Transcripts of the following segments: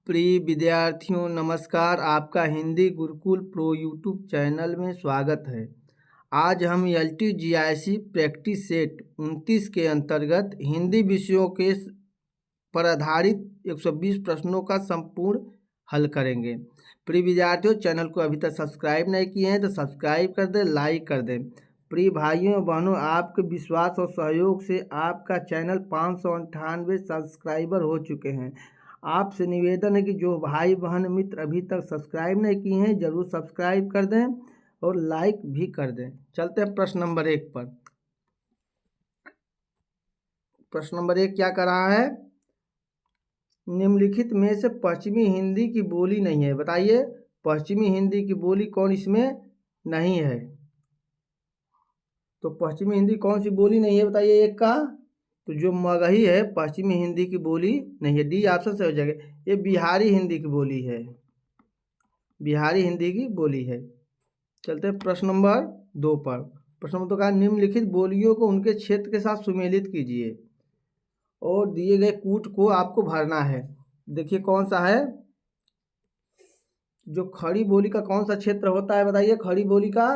प्रिय विद्यार्थियों नमस्कार। आपका Hindi Gurukul pro YouTube channel में स्वागत है। आज हम LTGIC प्रैक्टिस सेट 29 के अंतर्गत हिंदी विषयों के पर आधारित 120 प्रश्नों का संपूर्ण हल करेंगे। प्रिय विद्यार्थियों, चैनल को अभी तक सब्सक्राइब नहीं किए हैं तो सब्सक्राइब कर दें, लाइक कर दें। प्रिय भाइयों बहनों, आपके विश्वास और सहयोग से आपका चैनल 598 सब्सक्राइबर हो चुके हैं। आपसे निवेदन है कि जो भाई बहन मित्र अभी तक सब्सक्राइब नहीं किए हैं जरूर सब्सक्राइब कर दें और लाइक भी कर दें। चलते हैं प्रश्न नंबर 1 पर। प्रश्न नंबर 1 क्या कर रहा है? निम्नलिखित में से पश्चिमी हिंदी की बोली नहीं है। बताइए पश्चिमी हिंदी की बोली कौन इसमें नहीं है। तो पश्चिमी हिंदी कौन सी बोली नहीं है बताइए एक का। तो जो मगही है पश्चिमी हिंदी की बोली नहीं है। डी ऑप्शन से हो जाएगा। ये बिहारी हिंदी की बोली है, बिहारी हिंदी की बोली है। चलते हैं प्रश्न नंबर 2 पर। प्रश्न नंबर 2 का निम्नलिखित बोलियों को उनके क्षेत्र के साथ सुमेलित कीजिए और दिए गए कूट को आपको भरना है। देखिए कौन सा है। जो खड़ी बोली का कौन सा क्षेत्र होता है बताइए। खड़ी बोली का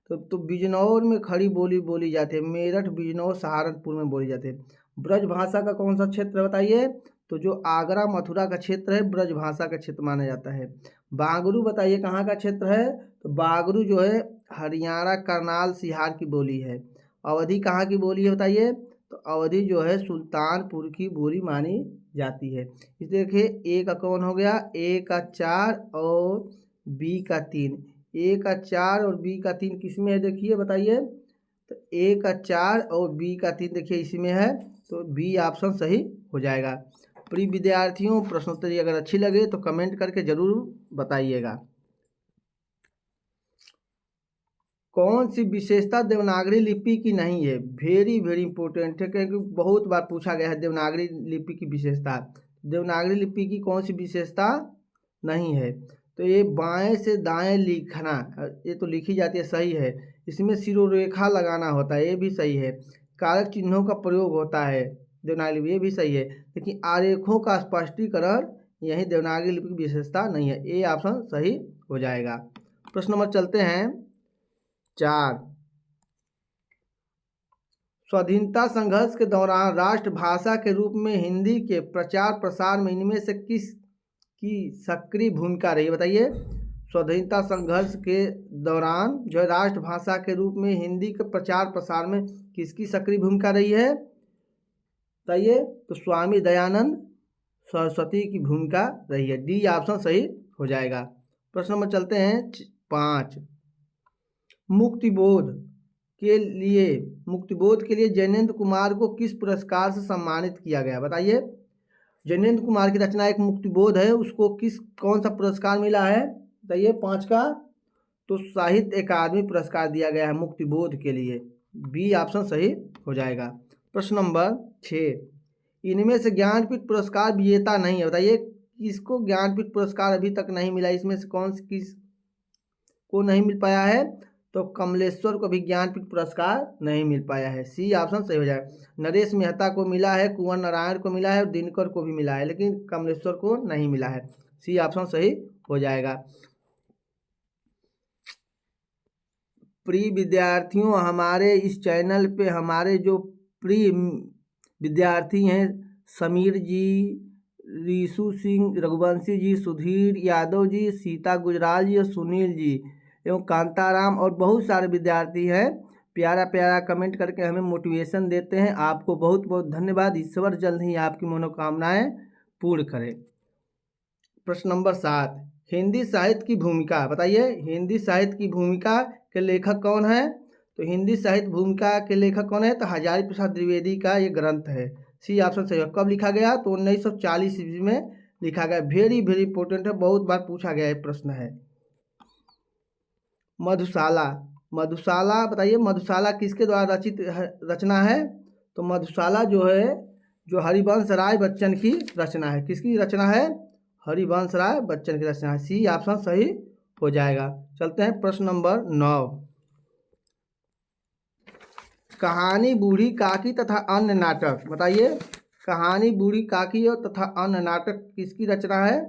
तो बिजनौर में खड़ी बोली बोली जाती है। मेरठ, बिजनौर, सहारनपुर में बोली जाती है। ब्रज भाषा का कौन सा क्षेत्र बताइए। तो जो आगरा मथुरा का क्षेत्र है ब्रज भाषा का क्षेत्र माना जाता है। बागरू बताइए कहाँ का क्षेत्र है। तो बागरू जो है हरियाणा, करनाल, सिहार की बोली है। अवधी कहाँ की बोली है बताइए। तो अवधी जो है सुल्तानपुर की बोली मानी जाती है। इस देखिए ए का कौन हो गया, ए का 4 और बी का 3। ए का 4 और बी का 3 किस में है देखिए बताइए। तो ए का 4 और बी का 3 देखिए इसमें है। तो बी ऑप्शन सही हो जाएगा। प्रिय विद्यार्थियों, प्रश्नोत्तरी अगर अच्छी लगे तो कमेंट करके जरूर बताइएगा। कौन सी विशेषता देवनागरी लिपि की नहीं है। वेरी वेरी इंपॉर्टेंट है क्योंकि बहुत बार पूछा गया है देवनागरी लिपि की विशेषता। देवनागरी लिपि की कौन सी विशेषता नहीं है। तो ये बाएं से दाएं लिखना, ये तो लिखी जाती है, सही है। इसमें शिरोरेखा लगाना होता है, ये भी सही है। कारक चिन्हों का प्रयोग होता है देवनागरी लिपि, ये भी सही है। लेकिन आरेखों का स्पष्टीकरण यही देवनागरी लिपि की विशेषता नहीं है। ये ऑप्शन सही हो जाएगा। प्रश्न नंबर चलते हैं 4। स्वाधीनता संघर्ष के दौरान राष्ट्रभाषा के रूप में हिंदी के प्रचार प्रसार में इनमें से किस की सक्रिय भूमिका रही बताइए। स्वाधीनता संघर्ष के दौरान जो है राष्ट्रभाषा के रूप में हिंदी के प्रचार प्रसार में किसकी सक्रिय भूमिका रही है बताइए। तो स्वामी दयानंद सरस्वती की भूमिका रही है। डी ऑप्शन सही हो जाएगा। प्रश्न नंबर चलते हैं 5। मुक्तिबोध के लिए जैनेन्द्र कुमार को किस पुरस्कार से सम्मानित किया गया बताइए। जैनेन्द्र कुमार की रचना एक मुक्तिबोध है, उसको कौन सा पुरस्कार मिला है बताइए 5 का। तो साहित्य अकादमी पुरस्कार दिया गया है मुक्तिबोध के लिए। बी ऑप्शन सही हो जाएगा। प्रश्न नंबर 6। इनमें से ज्ञानपीठ पुरस्कार विजेता नहीं है बताइए। किसको ज्ञानपीठ पुरस्कार अभी तक नहीं मिला, इसमें से कौन किस को नहीं मिल पाया है। तो कमलेश्वर को भी ज्ञानपीठ पुरस्कार नहीं मिल पाया है। सी ऑप्शन सही हो जाएगा। नरेश मेहता को मिला है, कुंवर नारायण को मिला है और दिनकर को भी मिला है, लेकिन कमलेश्वर को नहीं मिला है। सी ऑप्शन सही हो जाएगा। प्रिय विद्यार्थियों, हमारे इस चैनल पे हमारे जो प्रिय विद्यार्थी हैं समीर जी, रीशु सिंह, रघुवंशी जी, सुधीर यादव जी, सीता गुजराल जी और सुनील जी एवं कांताराम और बहुत सारे विद्यार्थी हैं, प्यारा प्यारा कमेंट करके हमें मोटिवेशन देते हैं। आपको बहुत बहुत धन्यवाद। ईश्वर जल्द ही आपकी मनोकामनाएं पूर्ण करें। प्रश्न नंबर 7। हिंदी साहित्य की भूमिका बताइए। हिंदी साहित्य की भूमिका के लेखक कौन है। तो हिंदी साहित्य भूमिका के लेखक कौन है। तो हजारी प्रसाद द्विवेदी का ये ग्रंथ है। सी ऑप्शन सही है। कब लिखा गया। तो 1940 ईस्वी में लिखा गया। वेरी वेरी इंपॉर्टेंट है, बहुत बार पूछा गया है प्रश्न है। मधुशाला बताइए। मधुशाला किसके द्वारा रचित रचना है। तो मधुशाला जो है जो हरिवंश राय बच्चन की रचना है। किसकी रचना है। हरिवंश राय बच्चन की रचना है। सी ऑप्शन सही हो जाएगा। चलते हैं प्रश्न नंबर 9। कहानी बूढ़ी काकी तथा अन्य नाटक बताइए। कहानी बूढ़ी काकी और तथा अन्य नाटक किसकी रचना है।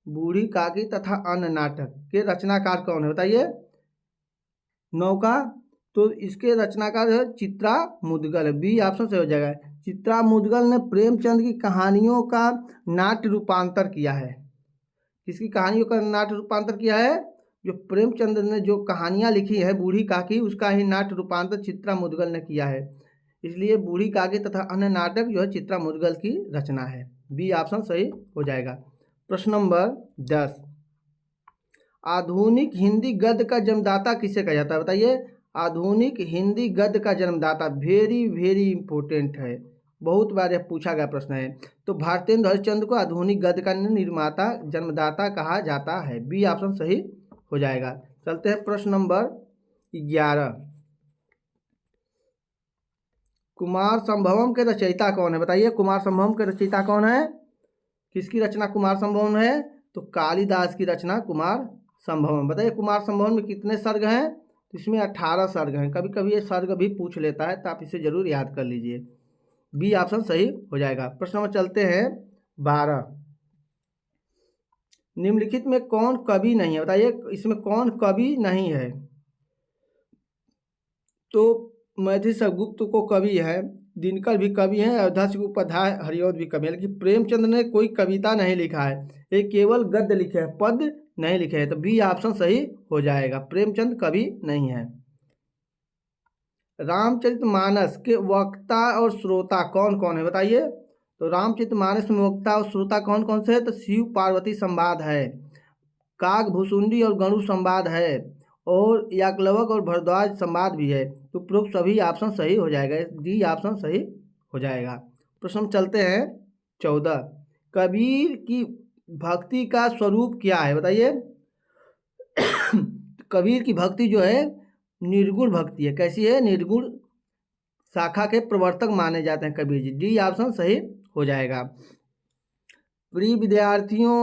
बूढ़ी काकी तथा अन्य नाटक के रचनाकार कौन है बताइए। नौका, तो इसके रचनाकार है चित्रा मुदगल है। बी ऑप्शन सही हो जाएगा। चित्रा मुदगल ने प्रेमचंद की कहानियों का नाट्य रूपांतर किया है। किसकी कहानियों का नाट्य रूपांतर किया है? जो प्रेमचंद ने जो कहानियाँ लिखी है बूढ़ी काकी, उसका ही नाट्य रूपांतर चित्रा मुदगल ने किया है। इसलिए बूढ़ी काकी तथा अन्य नाटक जो है चित्रा मुदगल की रचना है। बी ऑप्शन सही हो जाएगा। प्रश्न नंबर 10, आधुनिक हिंदी गद्य का जन्मदाता किसे कहा जाता है बताइए। आधुनिक हिंदी गद्य का जन्मदाता, वेरी वेरी इंपॉर्टेंट है, बहुत बार यह पूछा गया प्रश्न है। तो भारतेंदु हरिश्चंद्र को आधुनिक गद्य का निर्माता जन्मदाता कहा जाता है। बी ऑप्शन सही हो जाएगा। चलते हैं प्रश्न नंबर 11, कुमार संभवम के रचयिता कौन है बताइए। कुमार संभवम के रचयिता कौन है? किसकी रचना कुमार संभवम है? तो कालिदास की रचना कुमार संभवम। बताइए कुमार संभवम में कितने सर्ग हैं? तो इसमें 18 सर्ग हैं। कभी कभी ये सर्ग भी पूछ लेता है, तो आप इसे जरूर याद कर लीजिए। बी ऑप्शन सही हो जाएगा। प्रश्न नंबर चलते हैं 12, निम्नलिखित में कौन कवि नहीं है बताइए। इसमें कौन कवि नहीं है? तो मैथिली से गुप्त को कवि है, दिनकर भी कवि हैं, अयोध्या से उपाध्याय, हरिऔध भी कवि है, लेकिन प्रेमचंद ने कोई कविता नहीं लिखा है, ये केवल गद्य लिखे हैं, पद नहीं लिखे हैं। तो बी ऑप्शन सही हो जाएगा, प्रेमचंद कवि नहीं है। रामचरितमानस के वक्ता और श्रोता कौन कौन है बताइए। तो रामचरितमानस में वक्ता और श्रोता कौन कौन से है? तो शिव पार्वती संवाद है, काग भुसुंडी और गणु संवाद है, और याज्ञवल्क्य और भरद्वाज संवाद भी है। तो उपरोक्त सभी ऑप्शन सही हो जाएगा, डी ऑप्शन सही हो जाएगा। प्रश्न में चलते हैं 14, कबीर की भक्ति का स्वरूप क्या है बताइए। कबीर की भक्ति जो है निर्गुण भक्ति है। कैसी है? निर्गुण शाखा के प्रवर्तक माने जाते हैं कबीर जी। डी ऑप्शन सही हो जाएगा। प्रिय विद्यार्थियों,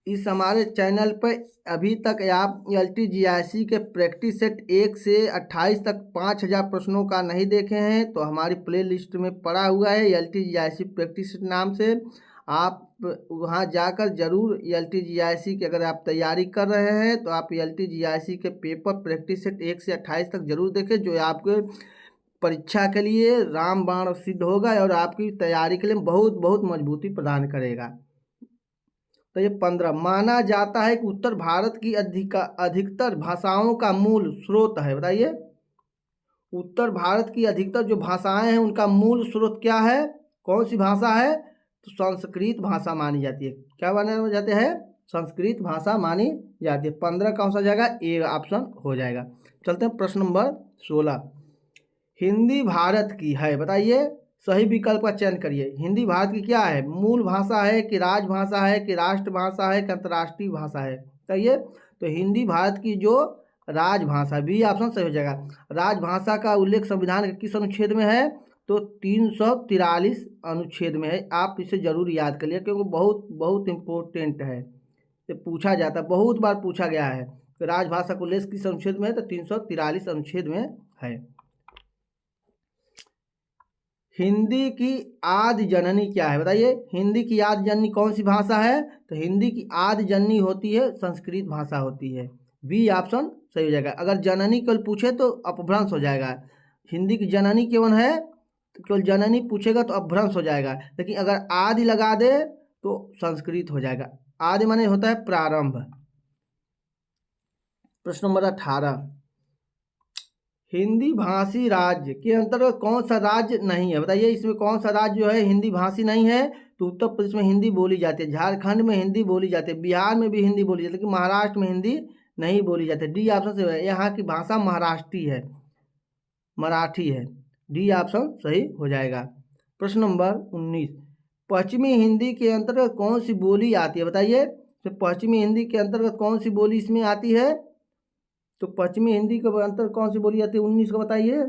इस हमारे चैनल पर अभी तक आप LTGIC के प्रैक्टिस सेट 1 से 28 तक 5000 प्रश्नों का नहीं देखे हैं, तो हमारी प्ले लिस्ट में पड़ा हुआ है LTGIC प्रैक्टिस सेट नाम से। आप वहां जाकर जरूर LTGIC की अगर आप तैयारी कर रहे हैं तो आप LTGIC के पेपर प्रैक्टिस सेट 1 से 28 तक जरूर देखें, जो आपके परीक्षा के लिए रामबाण सिद्ध होगा और आपकी तैयारी के लिए बहुत बहुत मजबूती प्रदान करेगा। तो ये 15, माना जाता है कि उत्तर भारत की अधिकतर भाषाओं का मूल स्रोत है बताइए। उत्तर भारत की अधिकतर जो भाषाएं हैं उनका मूल स्रोत क्या है? कौन सी भाषा है? तो संस्कृत भाषा मानी जाती है। क्या माने जाते हैं? संस्कृत भाषा मानी जाती है। 15 कौन सा जाएगा? ए ऑप्शन हो जाएगा। चलते हैं प्रश्न नंबर 16, हिंदी भारत की है बताइए। सही विकल्प का चयन करिए। हिंदी भारत की क्या है? मूल भाषा है कि राजभाषा है कि राष्ट्रभाषा है कि अंतर्राष्ट्रीय भाषा है? कहिए। तो हिंदी भारत की जो राजभाषा, बी ऑप्शन सही हो जाएगा। राजभाषा का उल्लेख संविधान के किस अनुच्छेद में है? तो 343 अनुच्छेद में है। आप इसे जरूर याद करिए क्योंकि बहुत बहुत इम्पोर्टेंट है, ये पूछा जाता है, बहुत बार पूछा गया है। तो राजभाषा का उल्लेख किस अनुच्छेद में है? तो 343 अनुच्छेद में है। हिंदी की आदि जननी क्या है बताइए। हिंदी की आदि जननी कौन सी भाषा है? तो हिंदी की आदि जननी होती है संस्कृत भाषा होती है। बी ऑप्शन सही हो जाएगा। अगर जननी केवल पूछे तो अपभ्रंश हो जाएगा। हिंदी की जननी केवल है तो केवल जननी पूछेगा तो अपभ्रंश हो जाएगा, लेकिन अगर आदि लगा दे तो संस्कृत हो जाएगा। आदि माने होता है प्रारंभ। प्रश्न नंबर 18, हिंदी भाषी राज्य के अंतर्गत कौन सा राज्य नहीं है बताइए। इसमें कौन सा राज्य जो है हिंदी भाषी नहीं है? तो उत्तर प्रदेश में हिंदी बोली जाती है, झारखंड में हिंदी बोली जाती है, बिहार में भी हिंदी बोली जाती है, लेकिन महाराष्ट्र में हिंदी नहीं बोली जाती है। डी ऑप्शन से है, यहाँ की भाषा महाराष्ट्री है, मराठी है। डी ऑप्शन सही हो जाएगा। प्रश्न नंबर 19, पश्चिमी हिंदी के अंतर्गत कौन सी बोली आती है बताइए। तो पश्चिमी हिंदी के अंतर्गत कौन सी बोली इसमें आती है? तो पश्चिमी हिंदी के अंतर्गत कौन सी बोली जाती है? 19 को बताइए।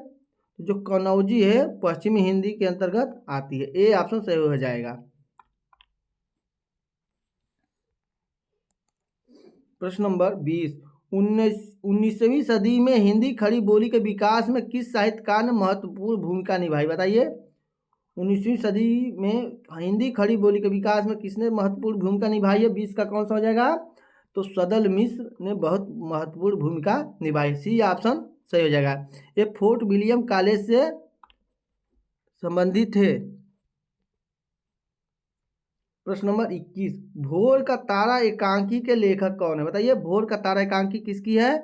जो कनौजी है पश्चिमी हिंदी के अंतर्गत आती है। ए ऑप्शन सही हो जाएगा। प्रश्न नंबर 20, 19वीं सदी में हिंदी खड़ी बोली के विकास में किस साहित्यकार ने महत्वपूर्ण भूमिका निभाई बताइए। 19वीं सदी में हिंदी खड़ी बोली के विकास में किसने महत्वपूर्ण भूमिका निभाई है? 20 का कौन सा हो जाएगा? तो सदल मिश्र ने बहुत महत्वपूर्ण भूमिका निभाई। सी ऑप्शन सही हो जाएगा। ये फोर्ट विलियम कॉलेज से संबंधित थे। प्रश्न नंबर 21, भोर का तारा एकांकी के लेखक कौन है? बताइए, भोर का तारा एकांकी किसकी है?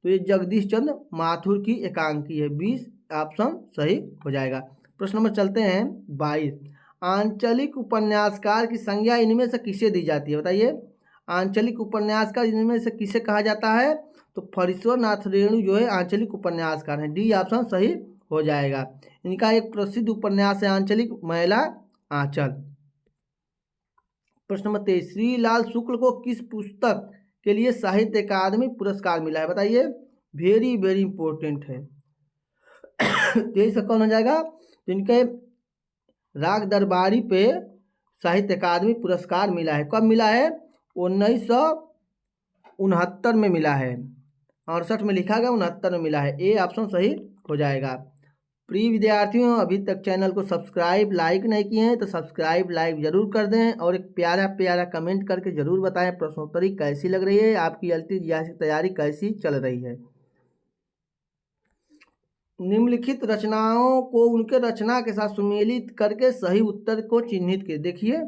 तो ये जगदीश चंद्र माथुर की एकांकी है। 20 ऑप्शन सही हो जाएगा। प्रश्न नंबर चलते हैं 22, आंचलिक उपन्यासकार की संज्ञा इनमें से किसे दी जाती है? बताइए, आंचलिक उपन्यासकार इनमें से किसे कहा जाता है? तो फणीश्वर नाथ रेणु जो है आंचलिक उपन्यासकार हैं। डी ऑप्शन सही हो जाएगा। इनका एक प्रसिद्ध उपन्यास है आंचलिक मैला आंचल। प्रश्न नंबर 23, श्रीलाल शुक्ल को किस पुस्तक के लिए साहित्य अकादमी पुरस्कार मिला है? बताइए, वेरी वेरी इंपॉर्टेंट है। 23 का कौन हो जाएगा? तो इनके राग दरबारी पे साहित्य अकादमी पुरस्कार मिला है। कब मिला है? 1969 में मिला है। 68 में लिखा गया, 69 में मिला है। ए ऑप्शन सही हो जाएगा। प्रिय विद्यार्थियों, अभी तक चैनल को सब्सक्राइब लाइक नहीं किए हैं तो सब्सक्राइब लाइक जरूर कर दें और एक प्यारा प्यारा कमेंट करके जरूर बताएं प्रश्नोत्तरी कैसी लग रही है, आपकी LTGS की तैयारी कैसी चल रही है। निम्नलिखित रचनाओं को उनके रचना के साथ सुमेलित करके सही उत्तर को चिन्हित कीजिए। देखिए,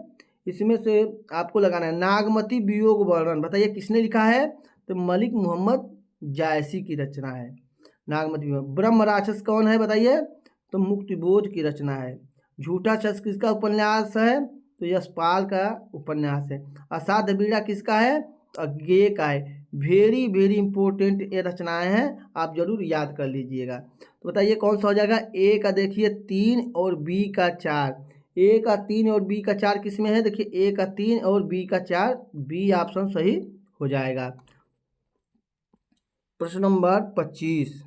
इसमें से आपको लगाना है नागमती वियोग वर्णन। बताइए किसने लिखा है? तो मलिक मोहम्मद जायसी की रचना है नागमती वियोग। ब्रह्म राक्षस कौन है? बताइए, तो मुक्तिबोध की रचना है। झूठा सच किसका उपन्यास है? तो यशपाल का उपन्यास है। असाध्य बीड़ा किसका है? तो अज्ञेय का है। वेरी वेरी इंपॉर्टेंट ये रचनाएं हैं, आप जरूर याद कर लीजिएगा। तो बताइए कौन सा हो जाएगा? ए का देखिए 3 और बी का 4। ए का 3 और बी का 4 किस में है? देखिए, ए का 3 और बी का 4, बी ऑप्शन सही हो जाएगा। प्रश्न नंबर 25,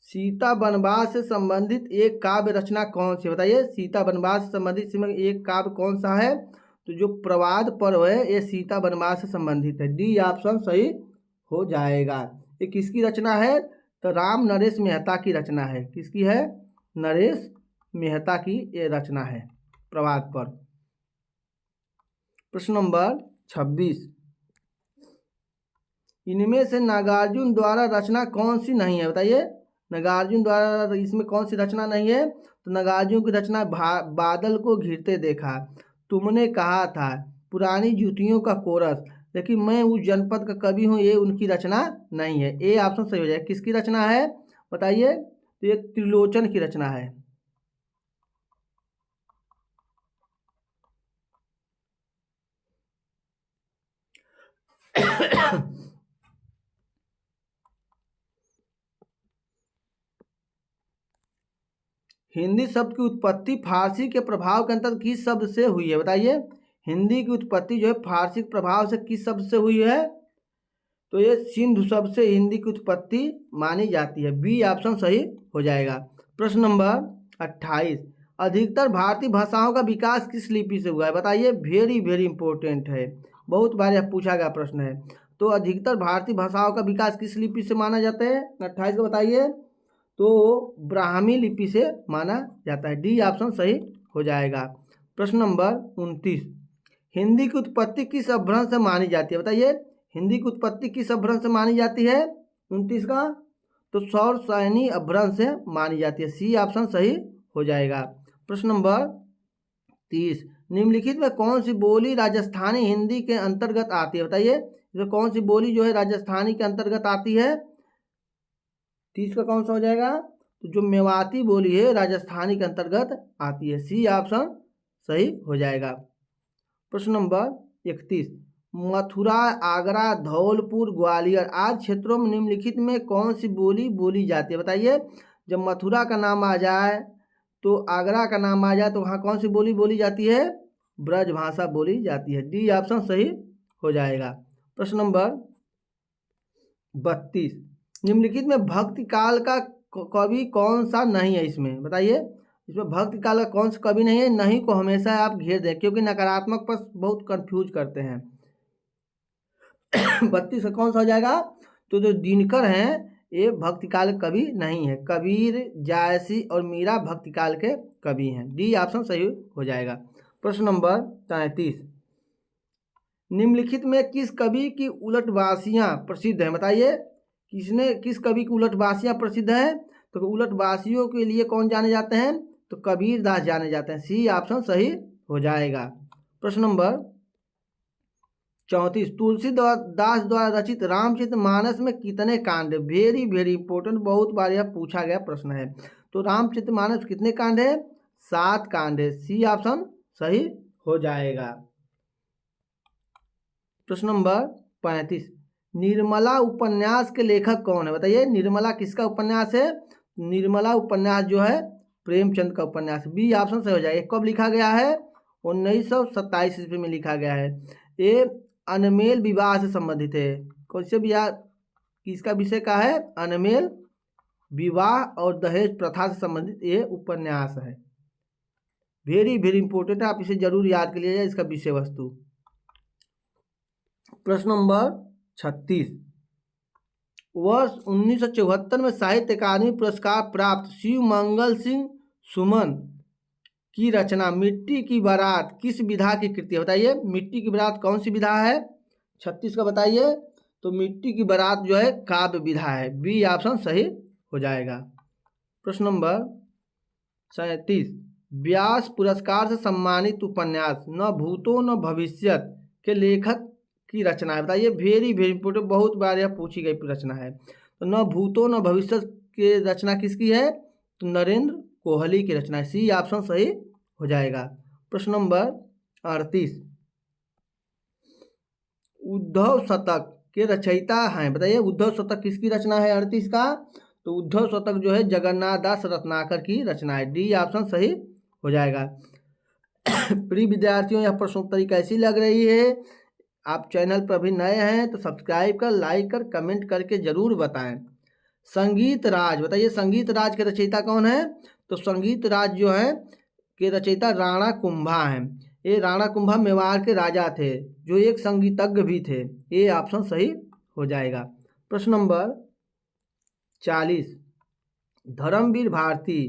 सीता वनवास से संबंधित एक काव्य रचना कौन सी? बताइए, सीता वनवास से संबंधित एक काव्य कौन सा है? तो जो प्रवाद पर्व है ये सीता वनवास से संबंधित है। डी ऑप्शन सही हो जाएगा। ये किसकी रचना है? तो राम नरेश मेहता की रचना है। किसकी है? नरेश मेहता की ये रचना है प्रवाद पर्व। प्रश्न नंबर 26, इनमें से नागार्जुन द्वारा रचना कौन सी नहीं है? बताइए, नागार्जुन द्वारा इसमें कौन सी रचना नहीं है? तो नागार्जुन की रचना बादल को घिरते देखा, तुमने कहा था, पुरानी जूतियों का कोरस, लेकिन मैं उस जनपद का कवि हूँ, ये उनकी रचना नहीं है। ए ऑप्शन सही हो जाए। किसकी रचना है? बताइए, तो ये त्रिलोचन की रचना है। हिंदी शब्द की उत्पत्ति फारसी के प्रभाव के अंतर्गत किस शब्द से हुई है? बताइए, हिंदी की उत्पत्ति जो है फारसी के प्रभाव से किस शब्द से हुई है? तो ये सिंधु शब्द से हिंदी की उत्पत्ति मानी जाती है। बी ऑप्शन सही हो जाएगा। प्रश्न नंबर 28, अधिकतर भारतीय भाषाओं का विकास किस लिपि से हुआ है? बताइए, वेरी वेरी इंपॉर्टेंट है, बहुत बार यह पूछा गया प्रश्न है। तो अधिकतर भारतीय भाषाओं का विकास किस लिपि से माना जाता है? 28 को बताइए। तो ब्राह्मी लिपि से माना जाता है। डी ऑप्शन सही हो जाएगा। प्रश्न नंबर 29, हिंदी की उत्पत्ति किस अपभ्रंश से मानी जाती है? बताइए, हिंदी की उत्पत्ति किस अपभ्रंश से मानी जाती है? 29 का, तो सौर सैनी अपभ्रंश से मानी जाती है। सी ऑप्शन सही हो जाएगा। प्रश्न नंबर 30, निम्नलिखित में कौन सी बोली राजस्थानी हिंदी के अंतर्गत आती है? बताइए, इसमें कौन सी बोली जो है राजस्थानी के अंतर्गत आती है? 30 का कौन सा हो जाएगा? तो जो मेवाती बोली है राजस्थानी के अंतर्गत आती है। सी ऑप्शन सही हो जाएगा। प्रश्न नंबर 31, मथुरा, आगरा, धौलपुर, ग्वालियर आदि क्षेत्रों में निम्नलिखित में कौन सी बोली बोली जाती है? बताइए, जब मथुरा का नाम आ जाए तो आगरा का नाम आ जाए तो वहाँ कौन सी बोली बोली जाती है? ब्रज भाषा बोली जाती है। डी ऑप्शन सही हो जाएगा। प्रश्न नंबर 32, निम्नलिखित में भक्ति काल का कवि कौन सा नहीं है? इसमें बताइए, इसमें भक्ति काल का कौन सा कवि नहीं है? नहीं को हमेशा आप घेर दें क्योंकि नकारात्मक पर बहुत कंफ्यूज करते हैं। 32 का कौन सा हो जाएगा? तो जो दिनकर हैं ये भक्तिकाल के कवि नहीं है। कबीर, जायसी और मीरा भक्तिकाल के कवि हैं। डी ऑप्शन सही हो जाएगा। प्रश्न नंबर 33, निम्नलिखित में किस कवि की उलटवासियाँ प्रसिद्ध हैं? बताइए किस कवि की उलटवासियाँ प्रसिद्ध हैं? तो उलटवासियों के लिए कौन जाने जाते हैं? तो कबीर दास जाने जाते हैं। सी ऑप्शन सही हो जाएगा। प्रश्न नंबर 34, तुलसीदास द्वारा रचित रामचरितमानस में कितने कांड? वेरी वेरी इंपॉर्टेंट, बहुत बार यह पूछा गया प्रश्न है। तो रामचरितमानस कितने कांड है? 7 कांड है। सी ऑप्शन सही हो जाएगा। प्रश्न नंबर 35, निर्मला उपन्यास के लेखक कौन है? बताइए निर्मला किसका उपन्यास है? निर्मला उपन्यास जो है प्रेमचंद का उपन्यास। बी ऑप्शन सही हो जाएगा। कब लिखा गया है? 1927 ईस्वी में लिखा गया है। ये अनमेल विवाह से संबंधित है। कौन से विवाह, किसका विषय का है? अनमेल विवाह और दहेज प्रथा से संबंधित ये उपन्यास है। वेरी वेरी इंपॉर्टेंट, आप इसे जरूर याद कर लीजिए इसका विषय वस्तु। प्रश्न नंबर 36, वर्ष 1974 में साहित्य अकादमी पुरस्कार प्राप्त शिव मंगल सिंह सुमन की रचना मिट्टी की बारात किस विधा की कृति है? बताइए मिट्टी की बारात कौन सी विधा है? 36 का बताइए। तो मिट्टी की बारात जो है काव्य विधा है। बी ऑप्शन सही हो जाएगा। प्रश्न नंबर 37, व्यास पुरस्कार से सम्मानित उपन्यास न भूतो न भविष्यत के लेखक की रचना है। बताइए वेरी वेरी इंपोर्टेंट, बहुत बार यह पूछी गई रचना है। तो न भूतो न भविष्यत की रचना किसकी है? तो नरेंद्र कोहली की रचना है। सी ऑप्शन सही हो जाएगा। प्रश्न नंबर 38, उद्धव शतक के रचयिता हैं? बताइए उद्धव शतक किसकी रचना है? 38 का। तो उद्धव शतक जो है जगन्नाथ दास रत्नाकर की रचना है। डी ऑप्शन सही हो जाएगा। प्रिय विद्यार्थियों, यह प्रश्नोत्तरी कैसी लग रही है? आप चैनल पर भी नए हैं तो सब्सक्राइब कर, लाइक कर, कमेंट करके जरूर बताएं। संगीत राज, बताइए संगीत राज के रचयिता कौन है? तो संगीत राज जो है के रचयिता राणा कुंभा हैं। ये राणा कुंभा मेवाड़ के राजा थे जो एक संगीतज्ञ भी थे। ये ऑप्शन सही हो जाएगा। प्रश्न नंबर 40, धर्मवीर भारती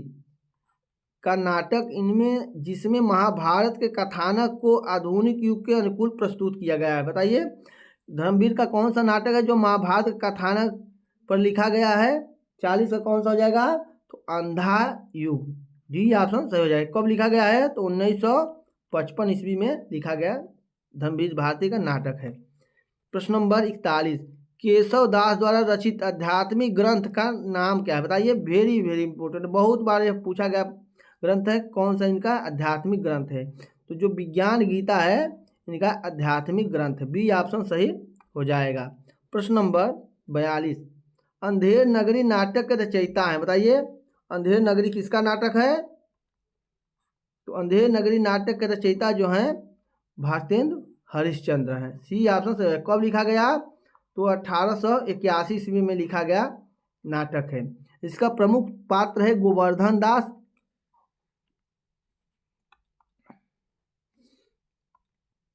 का नाटक इनमें जिसमें महाभारत के कथानक को आधुनिक युग के अनुकूल प्रस्तुत किया गया है। बताइए धर्मवीर का कौन सा नाटक है जो महाभारत के कथानक पर लिखा गया है? 40 का कौन सा हो जाएगा? तो अंधा युग। डी ऑप्शन सही हो जाएगा। कब लिखा गया है? तो 1955 ईस्वी में लिखा गया धर्मवीर भारती का नाटक है। प्रश्न नंबर 41, केशव दास द्वारा रचित आध्यात्मिक ग्रंथ का नाम क्या है? बताइए वेरी वेरी इंपॉर्टेंट, बहुत बार यह पूछा गया ग्रंथ है। कौन सा इनका आध्यात्मिक ग्रंथ है? तो जो विज्ञान गीता है इनका आध्यात्मिक ग्रंथ है। बी ऑप्शन सही हो जाएगा। प्रश्न नंबर 42, अंधेर नगरी नाटक के रचयिता हैं? बताइए अंधेर नगरी किसका नाटक है? तो अंधेर नगरी नाटक के रचयिता जो हैं भारतेंद्र हरिश्चंद्र हैं। सी ऑप्शन सही है। कब लिखा गया? तो 1881 ईस्वी में लिखा गया नाटक है। इसका प्रमुख पात्र है गोवर्धन दास।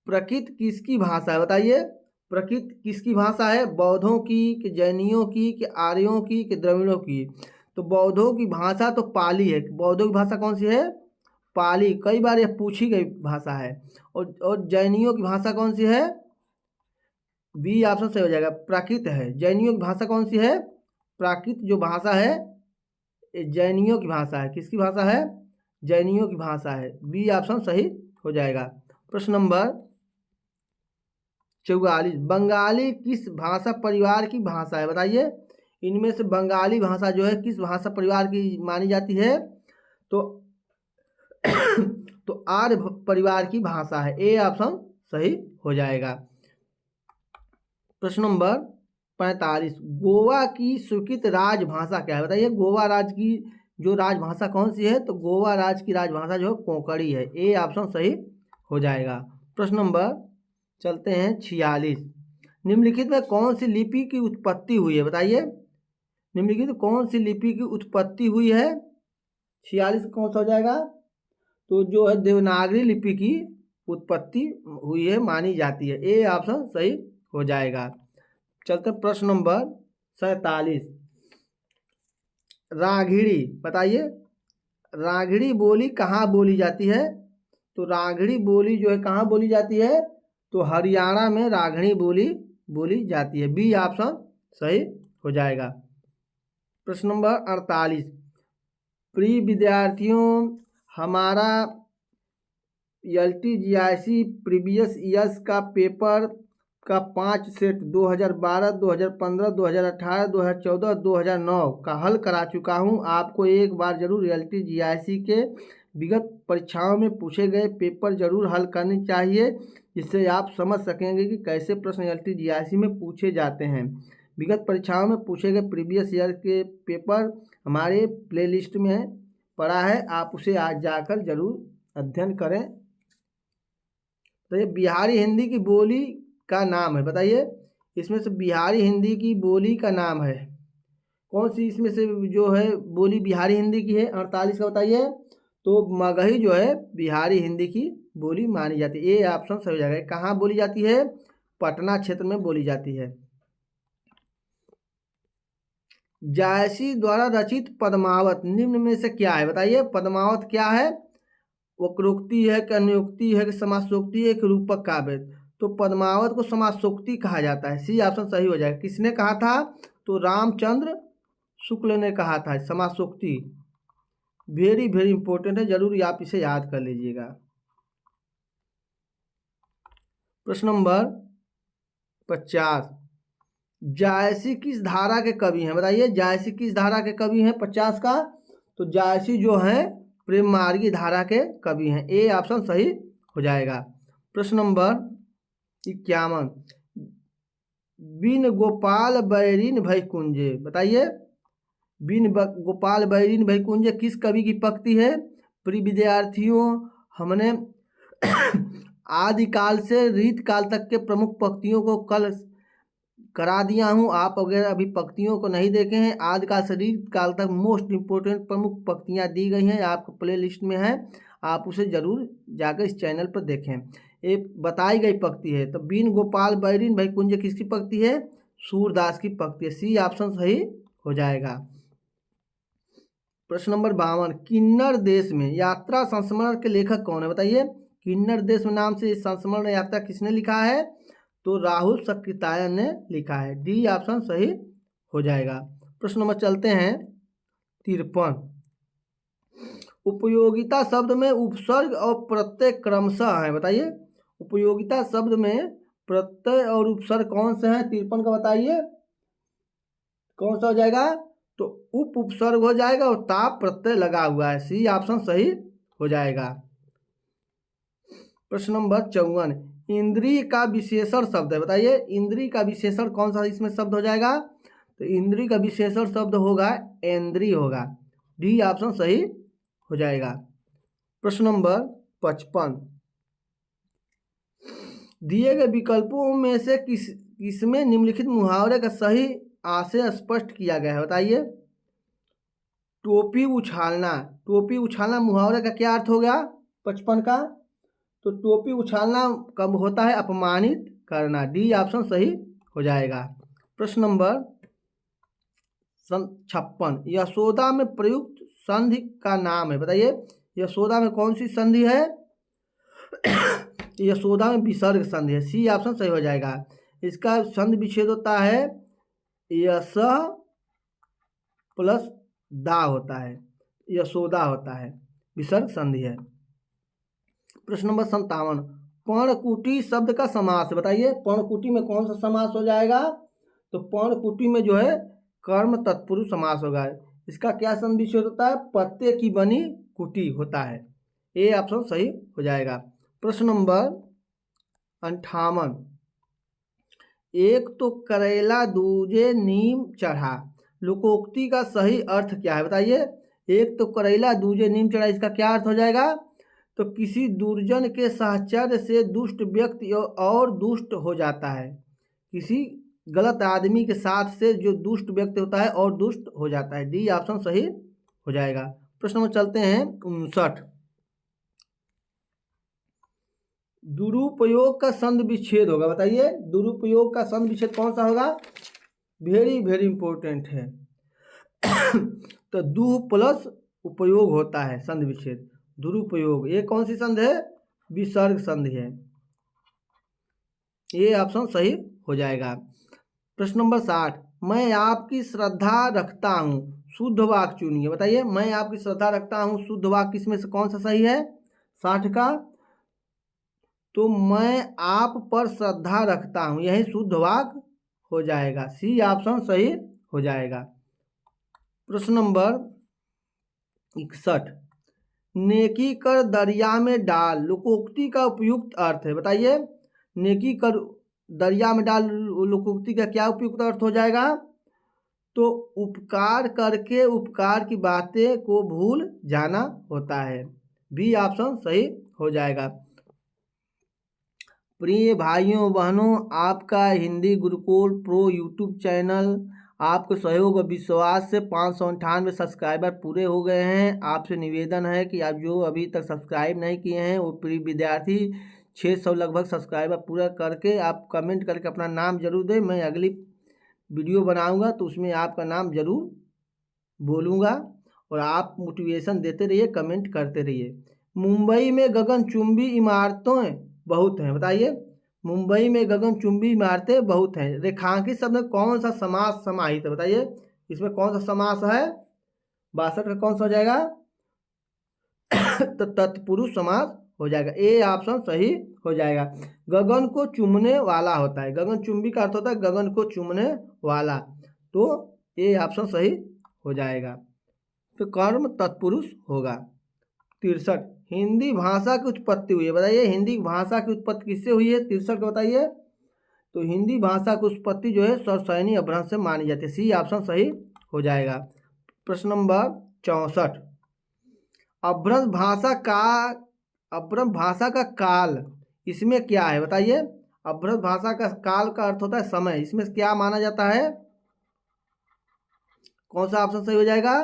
प्रकृति किसकी भाषा है? बताइए प्रकृति किसकी भाषा है? बौद्धों की कि जैनियों की कि आर्यों की कि द्रविड़ों की? तो बौद्धों की भाषा तो पाली है। बौद्धों की भाषा कौन सी है? पाली, कई बार यह पूछी गई भाषा है। और जैनियों की भाषा कौन सी है? बी ऑप्शन सही हो जाएगा। प्राकृत है। जैनियों की भाषा कौन सी है? प्राकृत जो भाषा है ये जैनियों की भाषा है। किसकी भाषा है? जैनियों की भाषा है। बी ऑप्शन सही हो जाएगा। प्रश्न नंबर 44, बंगाली किस भाषा परिवार की भाषा है? बताइए इनमें से बंगाली भाषा जो है किस भाषा परिवार की मानी जाती है? तो तो आर्य परिवार की भाषा है। ए ऑप्शन सही हो जाएगा। प्रश्न नंबर 45, गोवा की स्वीकृत राजभाषा क्या है? बताइए गोवा राज्य की जो राजभाषा कौन सी है? तो गोवा राज्य की राजभाषा जो है कोंकणी है। ए ऑप्शन सही हो जाएगा। प्रश्न नंबर चलते हैं 46, निम्नलिखित में कौन सी लिपि की उत्पत्ति हुई है? बताइए निम्नलिखित में कौन सी लिपि की उत्पत्ति हुई है? 46 कौन सा हो जाएगा? तो जो है देवनागरी लिपि की उत्पत्ति हुई है मानी जाती है। ए ऑप्शन सही हो जाएगा। चलते प्रश्न नंबर 47, राघिड़ी, बताइए राघिड़ी बोली कहाँ बोली जाती है? तो राघिड़ी बोली जो है कहाँ बोली जाती है? तो हरियाणा में राघिड़ी बोली बोली जाती है। बी ऑप्शन सही हो जाएगा। प्रश्न नंबर 48, प्रिय विद्यार्थियों, हमारा LTGIC प्रीवियस ईयर्स का पेपर का 5 सेट 2012, 2015, 2018, 2014, 2009 का हल करा चुका हूं। आपको एक बार जरूर LTGIC के विगत परीक्षाओं में पूछे गए पेपर जरूर हल करनी चाहिए, जिससे आप समझ सकेंगे कि कैसे प्रश्न LTGIC में पूछे जाते हैं। विगत परीक्षाओं में पूछे गए प्रीवियस ईयर के पेपर हमारे प्लेलिस्ट में पड़ा है, आप उसे आज जाकर जरूर अध्ययन करें। तो ये बिहारी हिंदी की बोली का नाम है, बताइए इसमें से बिहारी हिंदी की बोली का नाम है कौन सी? इसमें से जो है बोली बिहारी हिंदी की है 48 का, बताइए। तो मगही जो है बिहारी हिंदी की बोली मानी जाती है। ये ऑप्शन सही हो जाएगा। कहाँ बोली जाती है? पटना क्षेत्र में बोली जाती है। जायसी द्वारा रचित पद्मावत निम्न में से क्या है? बताइए पद्मावत क्या है? वक्रोक्ति है कि अनुक्ति है कि समासोक्ति है कि रूपक काव्य? तो पद्मावत को समासोक्ति कहा जाता है। सी ऑप्शन सही हो जाएगा। किसने कहा था? तो रामचंद्र शुक्ल ने कहा था समासोक्ति। वेरी वेरी इंपॉर्टेंट है, जरूर आप इसे याद कर लीजिएगा। प्रश्न नंबर 50, जायसी किस धारा के कवि हैं? बताइए जायसी किस धारा के कवि हैं 50 का? तो जायसी जो है प्रेम मार्गी धारा के कवि हैं। ए ऑप्शन सही हो जाएगा। प्रश्न नंबर 51, बिन गोपाल बैरिन भई कुंजे, बताइए बिन गोपाल बैरिन भई कुंजे किस कवि की पंक्ति है? प्रिय विद्यार्थियों, हमने आदिकाल से रीत काल तक के प्रमुख पंक्तियों को कल करा दिया हूं। आप अगर अभी पंक्तियों को नहीं देखे हैं, आदिकाल से रीत काल तक मोस्ट इंपोर्टेंट प्रमुख पंक्तियां दी गई हैं, आपको प्ले लिस्ट में है, आप उसे जरूर जाकर इस चैनल पर देखें। ये बताई गई पंक्ति है। तो बिन गोपाल बैरिन भई कुंज किसकी पंक्ति है? सूरदास की पंक्ति है। सी ऑप्शन सही हो जाएगा। प्रश्न नंबर 52, किन्नर देश में यात्रा संस्मरण के लेखक कौन है? बताइए किन्नर देश में नाम से संस्मरण यात्रा किसने लिखा है? तो राहुल सक्रितायन ने लिखा है। डी ऑप्शन सही हो जाएगा। प्रश्न नंबर चलते हैं 53, उपयोगिता शब्द में उपसर्ग और प्रत्यय क्रमशः है। बताइए उपयोगिता शब्द में प्रत्यय और उपसर्ग कौन से हैं? 53 का बताइए कौन सा हो जाएगा? तो उप उपसर्ग हो जाएगा और ताप प्रत्यय लगा हुआ है। सी ऑप्शन सही हो जाएगा। प्रश्न नंबर 54, इंद्रिय का विशेषण शब्द है। बताइए इंद्रिय का विशेषण कौन सा इसमें शब्द हो जाएगा? तो इंद्रिय का विशेषण शब्द होगा इंद्रिय होगा। डी ऑप्शन सही हो जाएगा। प्रश्न नंबर 55, दिए गए विकल्पों में से किसमें निम्नलिखित मुहावरे का सही आशय स्पष्ट किया गया है? बताइए टोपी उछालना, टोपी उछालना मुहावरे का क्या अर्थ हो गया 55 का? तो टोपी उछालना कब होता है? अपमानित करना। डी ऑप्शन सही हो जाएगा। प्रश्न नंबर 56, यशोदा में प्रयुक्त संधि का नाम है। बताइए यशोदा में कौन सी संधि है? यशोदा में विसर्ग संधि है। सी ऑप्शन सही हो जाएगा। इसका संधि विच्छेद होता है यश प्लस दा होता है, यशोदा होता है, विसर्ग संधि है। प्रश्न नंबर 57, पर्णकुटी शब्द का समास है। बताइए पर्णकुटी में कौन सा समास हो जाएगा? तो पर्णकुटी में जो है कर्म तत्पुरुष समास होगा। इसका क्या संधि विच्छेद होता है? पत्ते की बनी कुटी होता है। ए ऑप्शन सही हो जाएगा। प्रश्न नंबर 58, एक तो करेला दूजे नीम चढ़ा, लोकोक्ति का सही अर्थ क्या है? बताइए एक तो करेला दूजे नीम चढ़ा, इसका क्या अर्थ हो जाएगा? तो किसी दुर्जन के साहचर्य से दुष्ट व्यक्ति और दुष्ट हो जाता है। किसी गलत आदमी के साथ से जो दुष्ट व्यक्ति होता है और दुष्ट हो जाता है। डी ऑप्शन सही हो जाएगा। प्रश्न में चलते हैं 59, दुरुपयोग का संधि विच्छेद होगा। बताइए दुरुपयोग का संधि विच्छेद कौन सा होगा? वेरी वेरी इंपॉर्टेंट है। तो दुह प्लस उपयोग होता है संधि विच्छेद, दुरुपयोग। ये कौन सी संधि है? विसर्ग संधि है। ये ऑप्शन सही हो जाएगा। प्रश्न नंबर 60, मैं आपकी श्रद्धा रखता हूँ, शुद्ध वाक्य चुनिए। बताइए, मैं आपकी श्रद्धा रखता हूँ, शुद्ध वाक्य इसमें से कौन सा सही है? 60 का, तो मैं आप पर श्रद्धा रखता हूँ, यही शुद्ध वाक्य हो जाएगा। सी ऑप्शन सही हो जाएगा। प्रश्न नंबर 61, नेकी कर दरिया में डाल, लोकोक्ति का उपयुक्त अर्थ है। बताइए, नेकी कर दरिया में डाल लोकोक्ति का क्या उपयुक्त अर्थ हो जाएगा? तो उपकार करके उपकार की बातें को भूल जाना होता है। बी ऑप्शन सही हो जाएगा। प्रिय भाइयों बहनों, आपका Hindi Gurukul pro YouTube channel आपके सहयोग और विश्वास से 598 सब्सक्राइबर पूरे हो गए हैं। आपसे निवेदन है कि आप जो अभी तक सब्सक्राइब नहीं किए हैं वो प्रिय विद्यार्थी 600 लगभग सब्सक्राइबर पूरा करके आप कमेंट करके अपना नाम जरूर दें। मैं अगली वीडियो बनाऊंगा तो उसमें आपका नाम जरूर बोलूँगा और आप मोटिवेशन देते रहिए, कमेंट करते रहिए। मुंबई में गगनचुंबी इमारतें बहुत हैं। बताइए, मुंबई में गगनचुंबी इमारतें बहुत हैं। रेखांकित शब्द में कौन सा समास समाहित है? बताइए, इसमें कौन सा समास है? 62 का कौन सा हो जाएगा? तो तत्पुरुष समास हो जाएगा। ए ऑप्शन सही हो जाएगा। गगन को चूमने वाला होता है, गगनचुंबी का अर्थ होता है गगन को चूमने वाला, तो ए ऑप्शन सही हो जाएगा। तो कर्म तत्पुरुष होगा। 63, हिंदी भाषा की उत्पत्ति हुई है। बताइए, हिंदी भाषा की उत्पत्ति किससे हुई है? 63 का बताइए। तो हिंदी भाषा की उत्पत्ति जो है सरसैनी अपभ्रंश से मानी जाती है। सी ऑप्शन सही हो जाएगा। प्रश्न नंबर 64, अपभ्रंश भाषा का काल इसमें क्या है? बताइए, अपभ्रंश भाषा का काल का अर्थ होता है समय, इसमें क्या माना जाता है? कौन सा ऑप्शन सही हो जाएगा?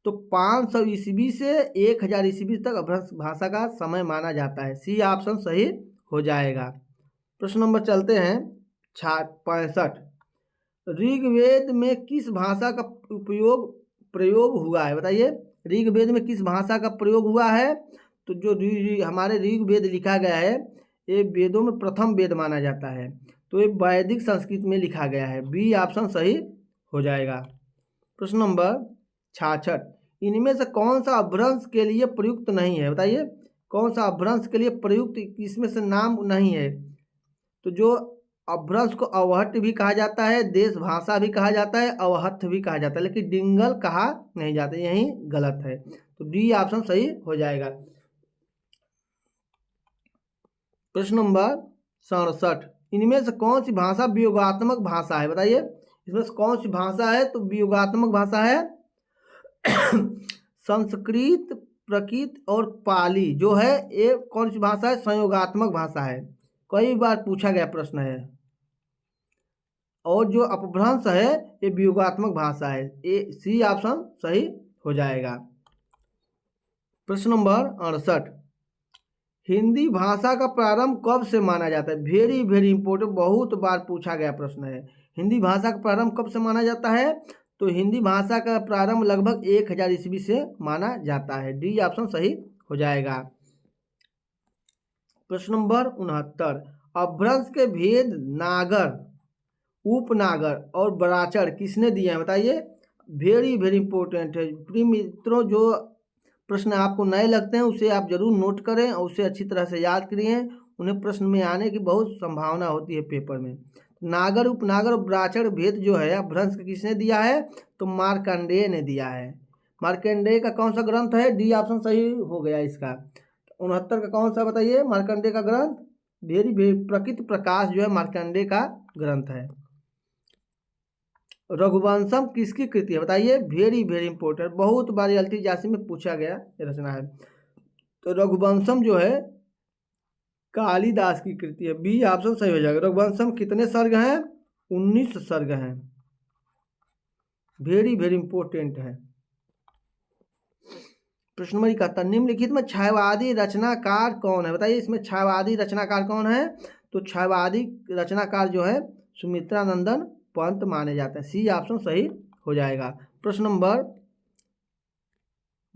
तो 500 ईस्वी से 1000 ईस्वी तक अपभ्रंश भाषा का समय माना जाता है। सी ऑप्शन सही हो जाएगा। प्रश्न नंबर चलते हैं 65, ऋग्वेद में किस भाषा का प्रयोग हुआ है? बताइए, ऋग्वेद में किस भाषा का प्रयोग हुआ है? तो जो हमारे ऋग्वेद लिखा गया है ये वेदों में प्रथम वेद माना जाता है, तो ये वैदिक संस्कृत में लिखा गया है। बी ऑप्शन सही हो जाएगा। प्रश्न नंबर 66, इनमें से कौन सा अपभ्रंश के लिए प्रयुक्त नहीं है? बताइए, कौन सा अपभ्रंश के लिए प्रयुक्त इसमें से नाम नहीं है? तो जो अपभ्रंश को अवहट्य भी कहा जाता है, देश भाषा भी कहा जाता है, अवहथ्य भी कहा जाता है, लेकिन डिंगल कहा नहीं जाता, यही गलत है। तो डी ऑप्शन सही हो जाएगा। प्रश्न नंबर 67, इनमें से कौन सी भाषा वियोगात्मक भाषा है? बताइए, इसमें से कौन सी भाषा है? तो वियोगात्मक भाषा है संस्कृत, प्रकृत और पाली जो है ये कौन सी भाषा है? संयोगात्मक भाषा है, कई बार पूछा गया प्रश्न है। और जो अपभ्रंश है ये वियोगात्मक भाषा है। ए सी ऑप्शन सही हो जाएगा। प्रश्न नंबर 68, हिंदी भाषा का प्रारंभ कब से माना जाता है? वेरी वेरी इंपॉर्टेंट, बहुत बार पूछा गया प्रश्न है। हिंदी भाषा का प्रारंभ कब से माना जाता है? तो हिंदी भाषा का प्रारंभ लगभग 1000 ईस्वी से माना जाता है। डी ऑप्शन सही हो जाएगा। प्रश्न नंबर 69, अपभ्रंश के भेद नागर, उपनागर और बराचर किसने दिए हैं? बताइए, वेरी वेरी इंपॉर्टेंट है। प्रिय मित्रों, जो प्रश्न आपको नए लगते हैं उसे आप जरूर नोट करें और उसे अच्छी तरह से याद करिए, उन्हें प्रश्न में आने की बहुत संभावना होती है पेपर में। नागर, उपनागर और बराचर भेद जो है अपभ्रंश किसने दिया है? तो मार्कंडेय ने दिया है। मार्कंडेय का कौन सा ग्रंथ है? डी ऑप्शन सही हो गया इसका। 69 का कौन सा बताइए मार्कंडेय का ग्रंथ? वेरी वेरी प्रकृति प्रकाश जो है मार्कंडेय का ग्रंथ है। रघुवंशम किसकी कृति है? बताइए, वेरी वेरी इंपॉर्टेंट, बहुत बार एलटीजासी में पूछा गया रचना है। तो रघुवंशम जो है कालिदास की कृति है। बी ऑप्शन सही हो जाएगा। रघुवंशम कितने सर्ग हैं? 19 सर्ग हैं। वेरी वेरी इंपॉर्टेंट है। प्रश्न नंबर 71, निम्नलिखित में छायावादी रचनाकार कौन है? बताइए, इसमें छायावादी रचनाकार कौन है? तो छायावादी रचनाकार जो है सुमित्रा नंदन पंत माने जाते हैं। सी ऑप्शन सही हो जाएगा। प्रश्न नंबर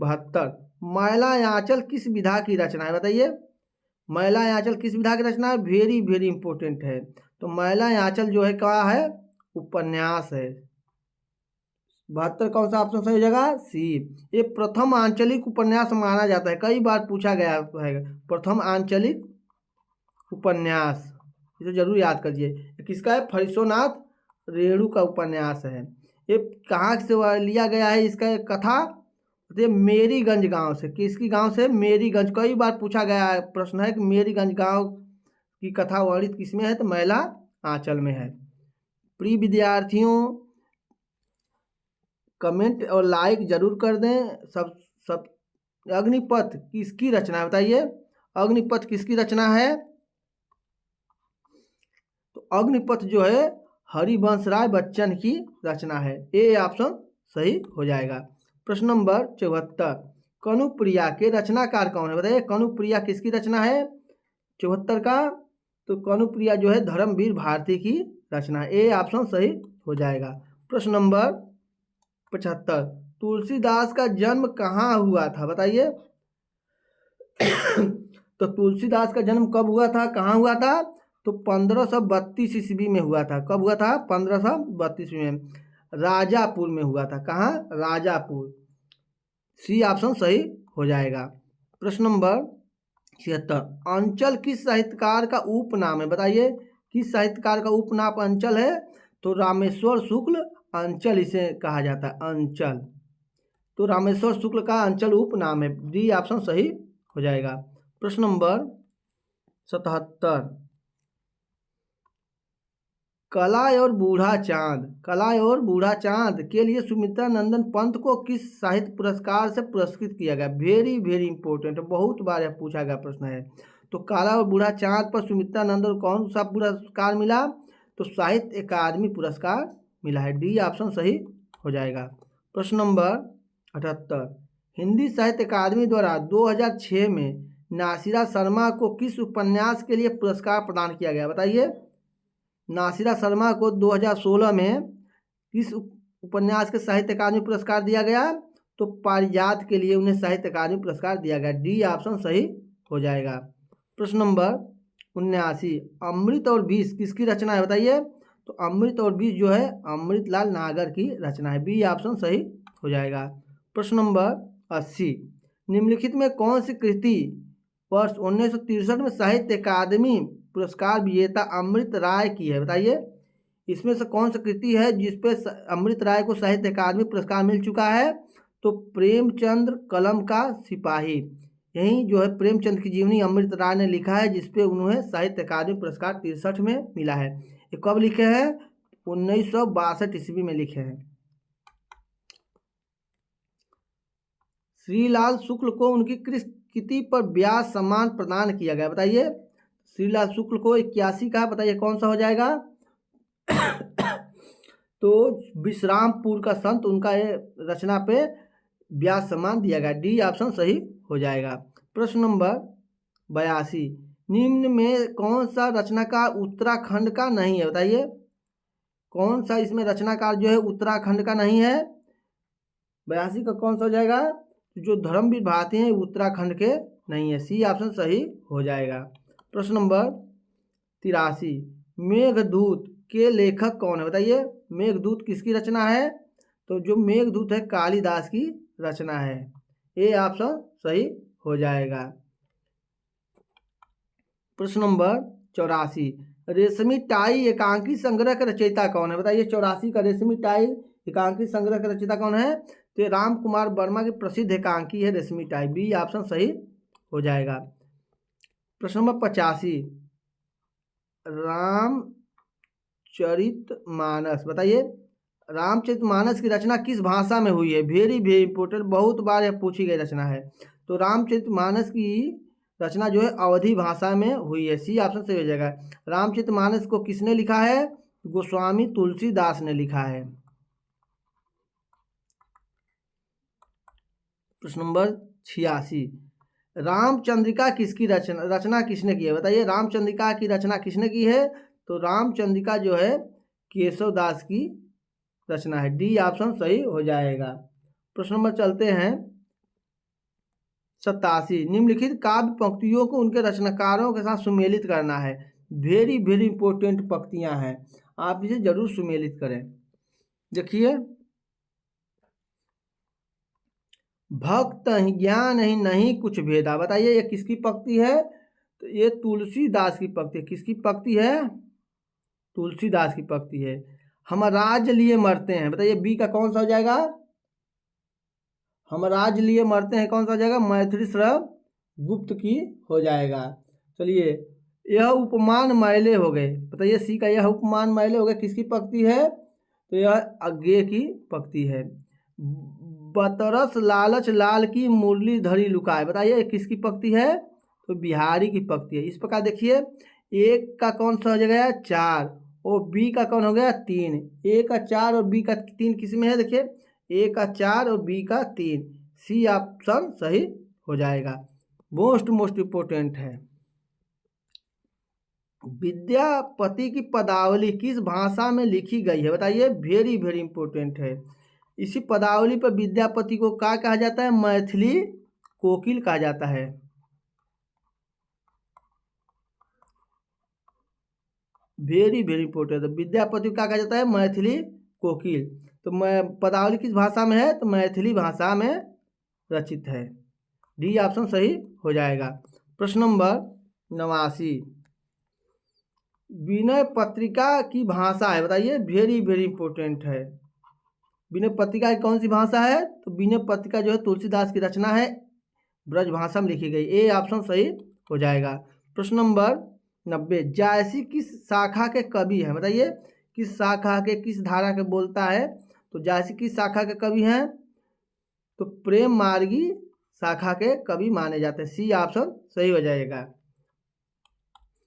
72 मैला आंचल किस विधा की रचना है? बताइए, मैला आंचल किस विधा की रचना है? वेरी वेरी इंपॉर्टेंट है। तो मैला आंचल जो है क्या है? उपन्यास है। 72 कौन सा ऑप्शन सही हो जाएगा? सी। ये प्रथम आंचलिक उपन्यास माना जाता है, कई बार पूछा गया है। प्रथम आंचलिक उपन्यास, इसे जरूर याद करिए। ये किसका है? फरीसोनाथ रेणु का उपन्यास है। ये कहाँ से लिया गया है इसका एक कथा? ये मेरीगंज गांव से। किसकी गांव से? मेरीगंज। कई बार पूछा गया है, प्रश्न है कि मेरीगंज गांव की कथा वर्णित किसमें है? तो मैला आंचल में है। प्रिय विद्यार्थियों, कमेंट और लाइक जरूर कर दें। सब सब अग्निपथ किसकी रचना है? बताइए, अग्निपथ किसकी रचना है? तो अग्निपथ जो है हरिवंश राय बच्चन की रचना है। ए ऑप्शन सही हो जाएगा। प्रश्न नंबर 74 कनुप्रिया के रचनाकार कौन है? बताइए, कनुप्रिया किसकी रचना है? 74 का। तो कनुप्रिया जो है धर्मवीर भारती की रचना है। ए ऑप्शन सही हो जाएगा। प्रश्न नंबर 75 तुलसीदास का जन्म कहाँ हुआ था? बताइए। तो तुलसीदास का जन्म कब हुआ था, कहाँ हुआ था? तो 1532 ईस्वी में हुआ था। कब हुआ था? 1532 में राजापुर में हुआ था। कहाँ? राजापुर। सी ऑप्शन सही हो जाएगा। प्रश्न नंबर 76 अंचल किस साहित्यकार का उपनाम है? बताइए, किस साहित्यकार का उपनाम अंचल है? तो रामेश्वर शुक्ल अंचल इसे कहा जाता है, अंचल। तो रामेश्वर शुक्ल का अंचल उपनाम है। डी ऑप्शन सही हो जाएगा। प्रश्न नंबर 77 कला और बूढ़ा चांद, कला और बूढ़ा चांद के लिए सुमित्रा नंदन पंत को किस साहित्य पुरस्कार से पुरस्कृत किया गया? वेरी वेरी इंपॉर्टेंट, बहुत बार यह पूछा गया प्रश्न है। तो काला और बूढ़ा चांद पर सुमित्रा नंदन कौन सा पुरस्कार मिला? तो साहित्य अकादमी पुरस्कार मिला है। डी ऑप्शन सही हो जाएगा। प्रश्न नंबर 78 हिंदी साहित्य अकादमी द्वारा 2006 में नासिरा शर्मा को किस उपन्यास के लिए पुरस्कार प्रदान किया गया? बताइए, नासिरा शर्मा को 2016 में किस उपन्यास के साहित्य अकादमी पुरस्कार दिया गया? तो पारिजात के लिए उन्हें साहित्य अकादमी पुरस्कार दिया गया। डी ऑप्शन सही हो जाएगा। प्रश्न नंबर 79 अमृत और विष किसकी रचना है? बताइए। तो अमृत और विष जो है अमृतलाल नागर की रचना है। बी ऑप्शन सही हो जाएगा। प्रश्न नंबर 80 निम्नलिखित में कौन सी कृति वर्ष 1963 में साहित्य अकादमी पुरस्कार विजेता अमृत राय की है? बताइए, इसमें से कौन सी कृति है जिसपे अमृत राय को साहित्य अकादमी पुरस्कार मिल चुका है? तो प्रेमचंद्र कलम का सिपाही, यही जो है प्रेमचंद की जीवनी अमृत राय ने लिखा है, जिसपे उन्हें साहित्य अकादमी पुरस्कार 63 में मिला है। ये कब लिखे हैं? 1962 ईस्वी में लिखे हैं। श्रीलाल शुक्ल को उनकी किस कृति पर व्यास सम्मान प्रदान किया गया? बताइए, श्रीलाल शुक्ल को 81 का, बताइए कौन सा हो जाएगा? तो विश्रामपुर का संत, उनका ये रचना पे व्यास सम्मान दिया गया। डी ऑप्शन सही हो जाएगा। प्रश्न नंबर 82 निम्न में कौन सा रचनाकार उत्तराखंड का नहीं है? बताइए, कौन सा इसमें रचनाकार जो है उत्तराखंड का नहीं है? 82 का कौन सा हो जाएगा? जो धर्मवीर भारती हैं उत्तराखंड के नहीं है। सी ऑप्शन सही हो जाएगा। प्रश्न नंबर 83 मेघदूत के लेखक कौन है? बताइए, मेघदूत किसकी रचना है? तो जो मेघदूत है कालिदास की रचना है। ए ऑप्शन सही हो जाएगा। प्रश्न नंबर 84 रेशमी टाई एकांकी संग्रह का रचयिता कौन है? बताइए, 84 का रेशमी टाई एकांकी संग्रह का रचयिता कौन है? तो राम कुमार वर्मा की प्रसिद्ध एकांकी है रेशमी टाई। बी ऑप्शन सही हो जाएगा। प्रश्न नंबर 85 रामचरितमानस, बताइए, रामचरितमानस की रचना किस भाषा में हुई है? वेरी वेरी इंपोर्टेंट, बहुत बार यह पूछी गई रचना है। तो रामचरितमानस की रचना जो है अवधी भाषा में हुई है। सी ऑप्शन सही हो जाएगा। रामचरितमानस को किसने लिखा है? गोस्वामी तुलसीदास ने लिखा है। प्रश्न नंबर 86 रामचंद्रिका किसकी रचना किसने की है? बताइए, रामचंद्रिका की रचना किसने की है? तो रामचंद्रिका जो है केशवदास की रचना है। डी ऑप्शन सही हो जाएगा। प्रश्न नंबर चलते हैं 87 निम्नलिखित काव्य पंक्तियों को उनके रचनाकारों के साथ सुमेलित करना है। वेरी वेरी इंपॉर्टेंट पंक्तियां हैं, आप इसे जरूर सुमेलित करें। देखिए, भक्त ज्ञान ही नहीं कुछ भेदा, बताइए ये किसकी पंक्ति है? तो ये तुलसीदास की पंक्ति है। किसकी पंक्ति है? तुलसीदास की पंक्ति है। हम राज्य लिए मरते हैं, बताइए बी का कौन सा हो जाएगा? हम राज्य लिए मरते हैं कौन सा हो जाएगा? मैथिली शरद गुप्त की हो जाएगा। चलिए, यह उपमान मैले हो गए, बताइए सी का यह उपमान मैले हो गए किसकी पंक्ति है? तो यह अज्ञे की पंक्ति है। बतरस लालच लाल की मुरली धरी लुकाए, बताइए किसकी पंक्ति है? तो बिहारी की पंक्ति है। इस प्रकार देखिए, एक का कौन सा हो जाएगा? 4, और बी का कौन हो गया? 3। ए का 4 और बी का 3 किस में है? देखिए, ए का 4 और बी का 3, सी ऑप्शन सही हो जाएगा। मोस्ट इम्पोर्टेंट है। विद्यापति की पदावली किस भाषा में लिखी गई है? बताइए, वेरी वेरी इंपॉर्टेंट है। इसी पदावली पर विद्यापति को क्या कहा जाता है? मैथिली कोकिल कहा जाता है। वेरी वेरी इंपॉर्टेंट है। विद्यापति को क्या कहा जाता है? मैथिली कोकिल। तो पदावली किस भाषा में है? तो मैथिली भाषा में रचित है। डी ऑप्शन सही हो जाएगा। प्रश्न नंबर 89, विनय पत्रिका की भाषा है, बताइए वेरी वेरी इंपॉर्टेंट है। विनय पत्रिका की कौन सी भाषा है? तो विनय पत्रिका जो है तुलसीदास की रचना है, ब्रज भाषा में लिखी गई। ए ऑप्शन सही हो जाएगा। प्रश्न नंबर 90, जायसी किस शाखा के कवि हैं? बताइए किस शाखा के, किस धारा के बोलता है? तो जायसी किस शाखा के कवि हैं? तो प्रेम मार्गी शाखा के कवि माने जाते हैं। सी ऑप्शन सही हो जाएगा।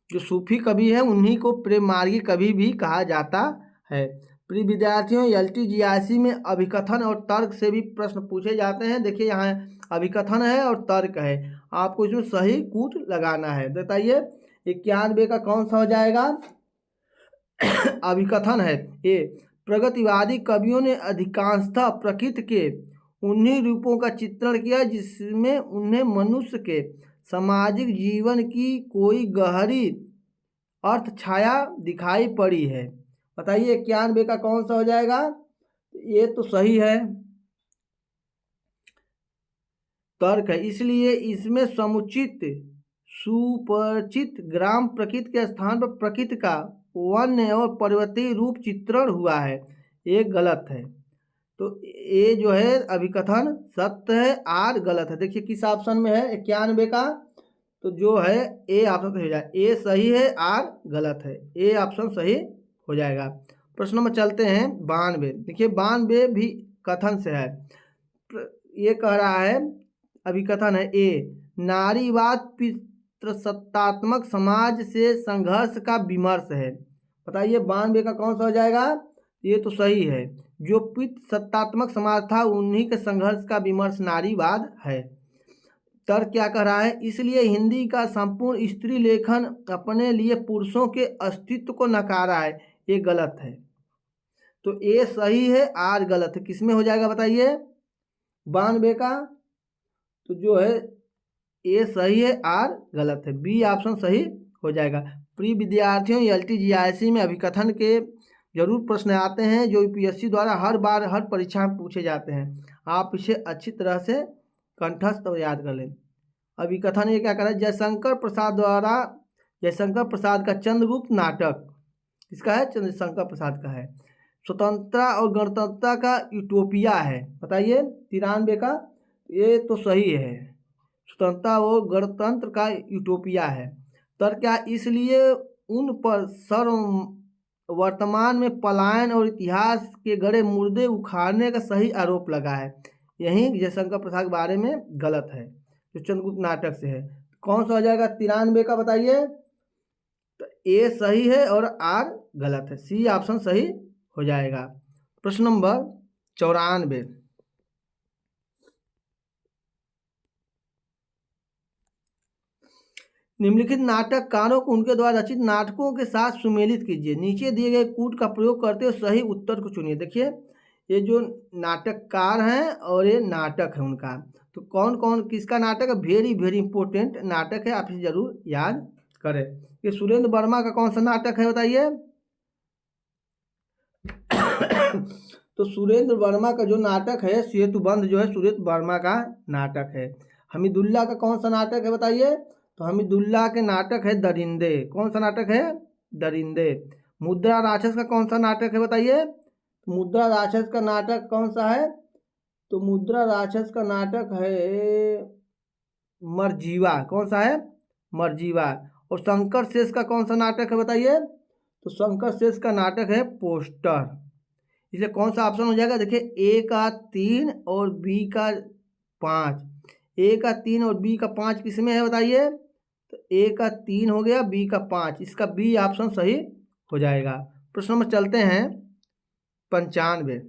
जो सूफी कवि है उन्हीं को प्रेम मार्गी कवि भी कहा जाता है। प्रिय विद्यार्थियों, LTGIC में अभिकथन और तर्क से भी प्रश्न पूछे जाते हैं। देखिए, यहाँ अभिकथन है और तर्क है, आपको इसमें सही कूट लगाना है। बताइए 91 का कौन सा हो जाएगा? अभिकथन है। ए, प्रगतिवादी कवियों ने अधिकांशतः प्रकृति के उन्हीं रूपों का चित्रण किया जिसमें उन्हें मनुष्य के सामाजिक जीवन की कोई गहरी अर्थ छाया दिखाई पड़ी है। बताइए 91 का कौन सा हो जाएगा? ये तो सही है, तर्क है। इसलिए इसमें समुचित सुपरिचित ग्राम प्रकृति के स्थान पर प्रकृति का वन्य और पर्वतीय रूप चित्रण हुआ है, ये गलत है। तो ए जो है अभिकथन सत्य है, आर गलत है। देखिए किस ऑप्शन में है 91 का? तो जो है ए ऑप्शन सही हो जाएगा। ए सही है, आर गलत है। ए ऑप्शन सही हो जाएगा। प्रश्न में चलते हैं 92। देखिए 92 भी कथन से है। ये कह रहा है, अभिकथन है। ए, नारीवाद पितृसत्तात्मक समाज से संघर्ष का विमर्श है। बताइए 92 का कौन सा हो जाएगा? ये तो सही है। जो पितृसत्तात्मक समाज था उन्हीं के संघर्ष का विमर्श नारीवाद है। तर्क क्या कह रहा है? इसलिए हिंदी का संपूर्ण स्त्री लेखन अपने लिए पुरुषों के अस्तित्व को नकारा है, ये गलत है। तो ए सही है, आर गलत है। किसमें हो जाएगा बताइए 92 का? तो जो है ए सही है, आर गलत है। बी ऑप्शन सही हो जाएगा। प्रिय विद्यार्थियों, LTGIC में अभिकथन के जरूर प्रश्न आते हैं जो UPSC द्वारा हर बार हर परीक्षा में पूछे जाते हैं। आप इसे अच्छी तरह से कंठस्थ और याद कर लें। अभिकथन ये क्या कर रहा है? जयशंकर प्रसाद द्वारा, जयशंकर प्रसाद का चंद्रगुप्त नाटक किसका है? चंद्रशंकर प्रसाद का है। स्वतंत्रता और गणतंत्रता का यूटोपिया है, बताइए 93 का? ये तो सही है, स्वतंत्रता और गणतंत्र का यूटोपिया है। तर्क क्या? इसलिए उन पर वर्तमान में पलायन और इतिहास के गड़े मुर्दे उखाड़ने का सही आरोप लगा है। यही जयशंकर प्रसाद के बारे में गलत है, जो चंद्रगुप्त नाटक से है। कौन सा हो जाएगा 93 का? बताइए। तो ए सही है और आर गलत है। सी ऑप्शन सही हो जाएगा। प्रश्न नंबर 94, निम्नलिखित नाटककारों को उनके द्वारा रचित नाटकों के साथ सुमेलित कीजिए। नीचे दिए गए कूट का प्रयोग करते हुए सही उत्तर को चुनिए। देखिए, ये जो नाटककार हैं और ये नाटक है उनका, तो कौन कौन किसका नाटक है? वेरी वेरी इंपॉर्टेंट नाटक है, आप इसे जरूर याद करें। ये सुरेंद्र वर्मा का कौन सा नाटक है बताइए? तो सुरेंद्र वर्मा का जो नाटक है सेतुबंध जो है सुरेंद्र वर्मा का नाटक है। हमीदुल्ला का कौन सा नाटक है बताइए? तो हमीदुल्ला के नाटक है दरिंदे। कौन सा नाटक है? दरिंदे। मुद्रा राक्षस का कौन सा नाटक है बताइए? मुद्रा राक्षस का नाटक कौन सा है? तो मुद्रा राक्षस का नाटक है मरजीवा। कौन सा है? मरजीवा। और शंकर शेष का कौन सा नाटक है बताइए? तो शंकर शेष का नाटक है पोस्टर। इसलिए कौन सा ऑप्शन हो जाएगा? देखिए, ए का 3 और बी का 5। ए का 3 और बी का 5 किस में है बताइए? तो ए का 3 हो गया, बी का 5, इसका बी ऑप्शन सही हो जाएगा। प्रश्न नंबर चलते हैं 95।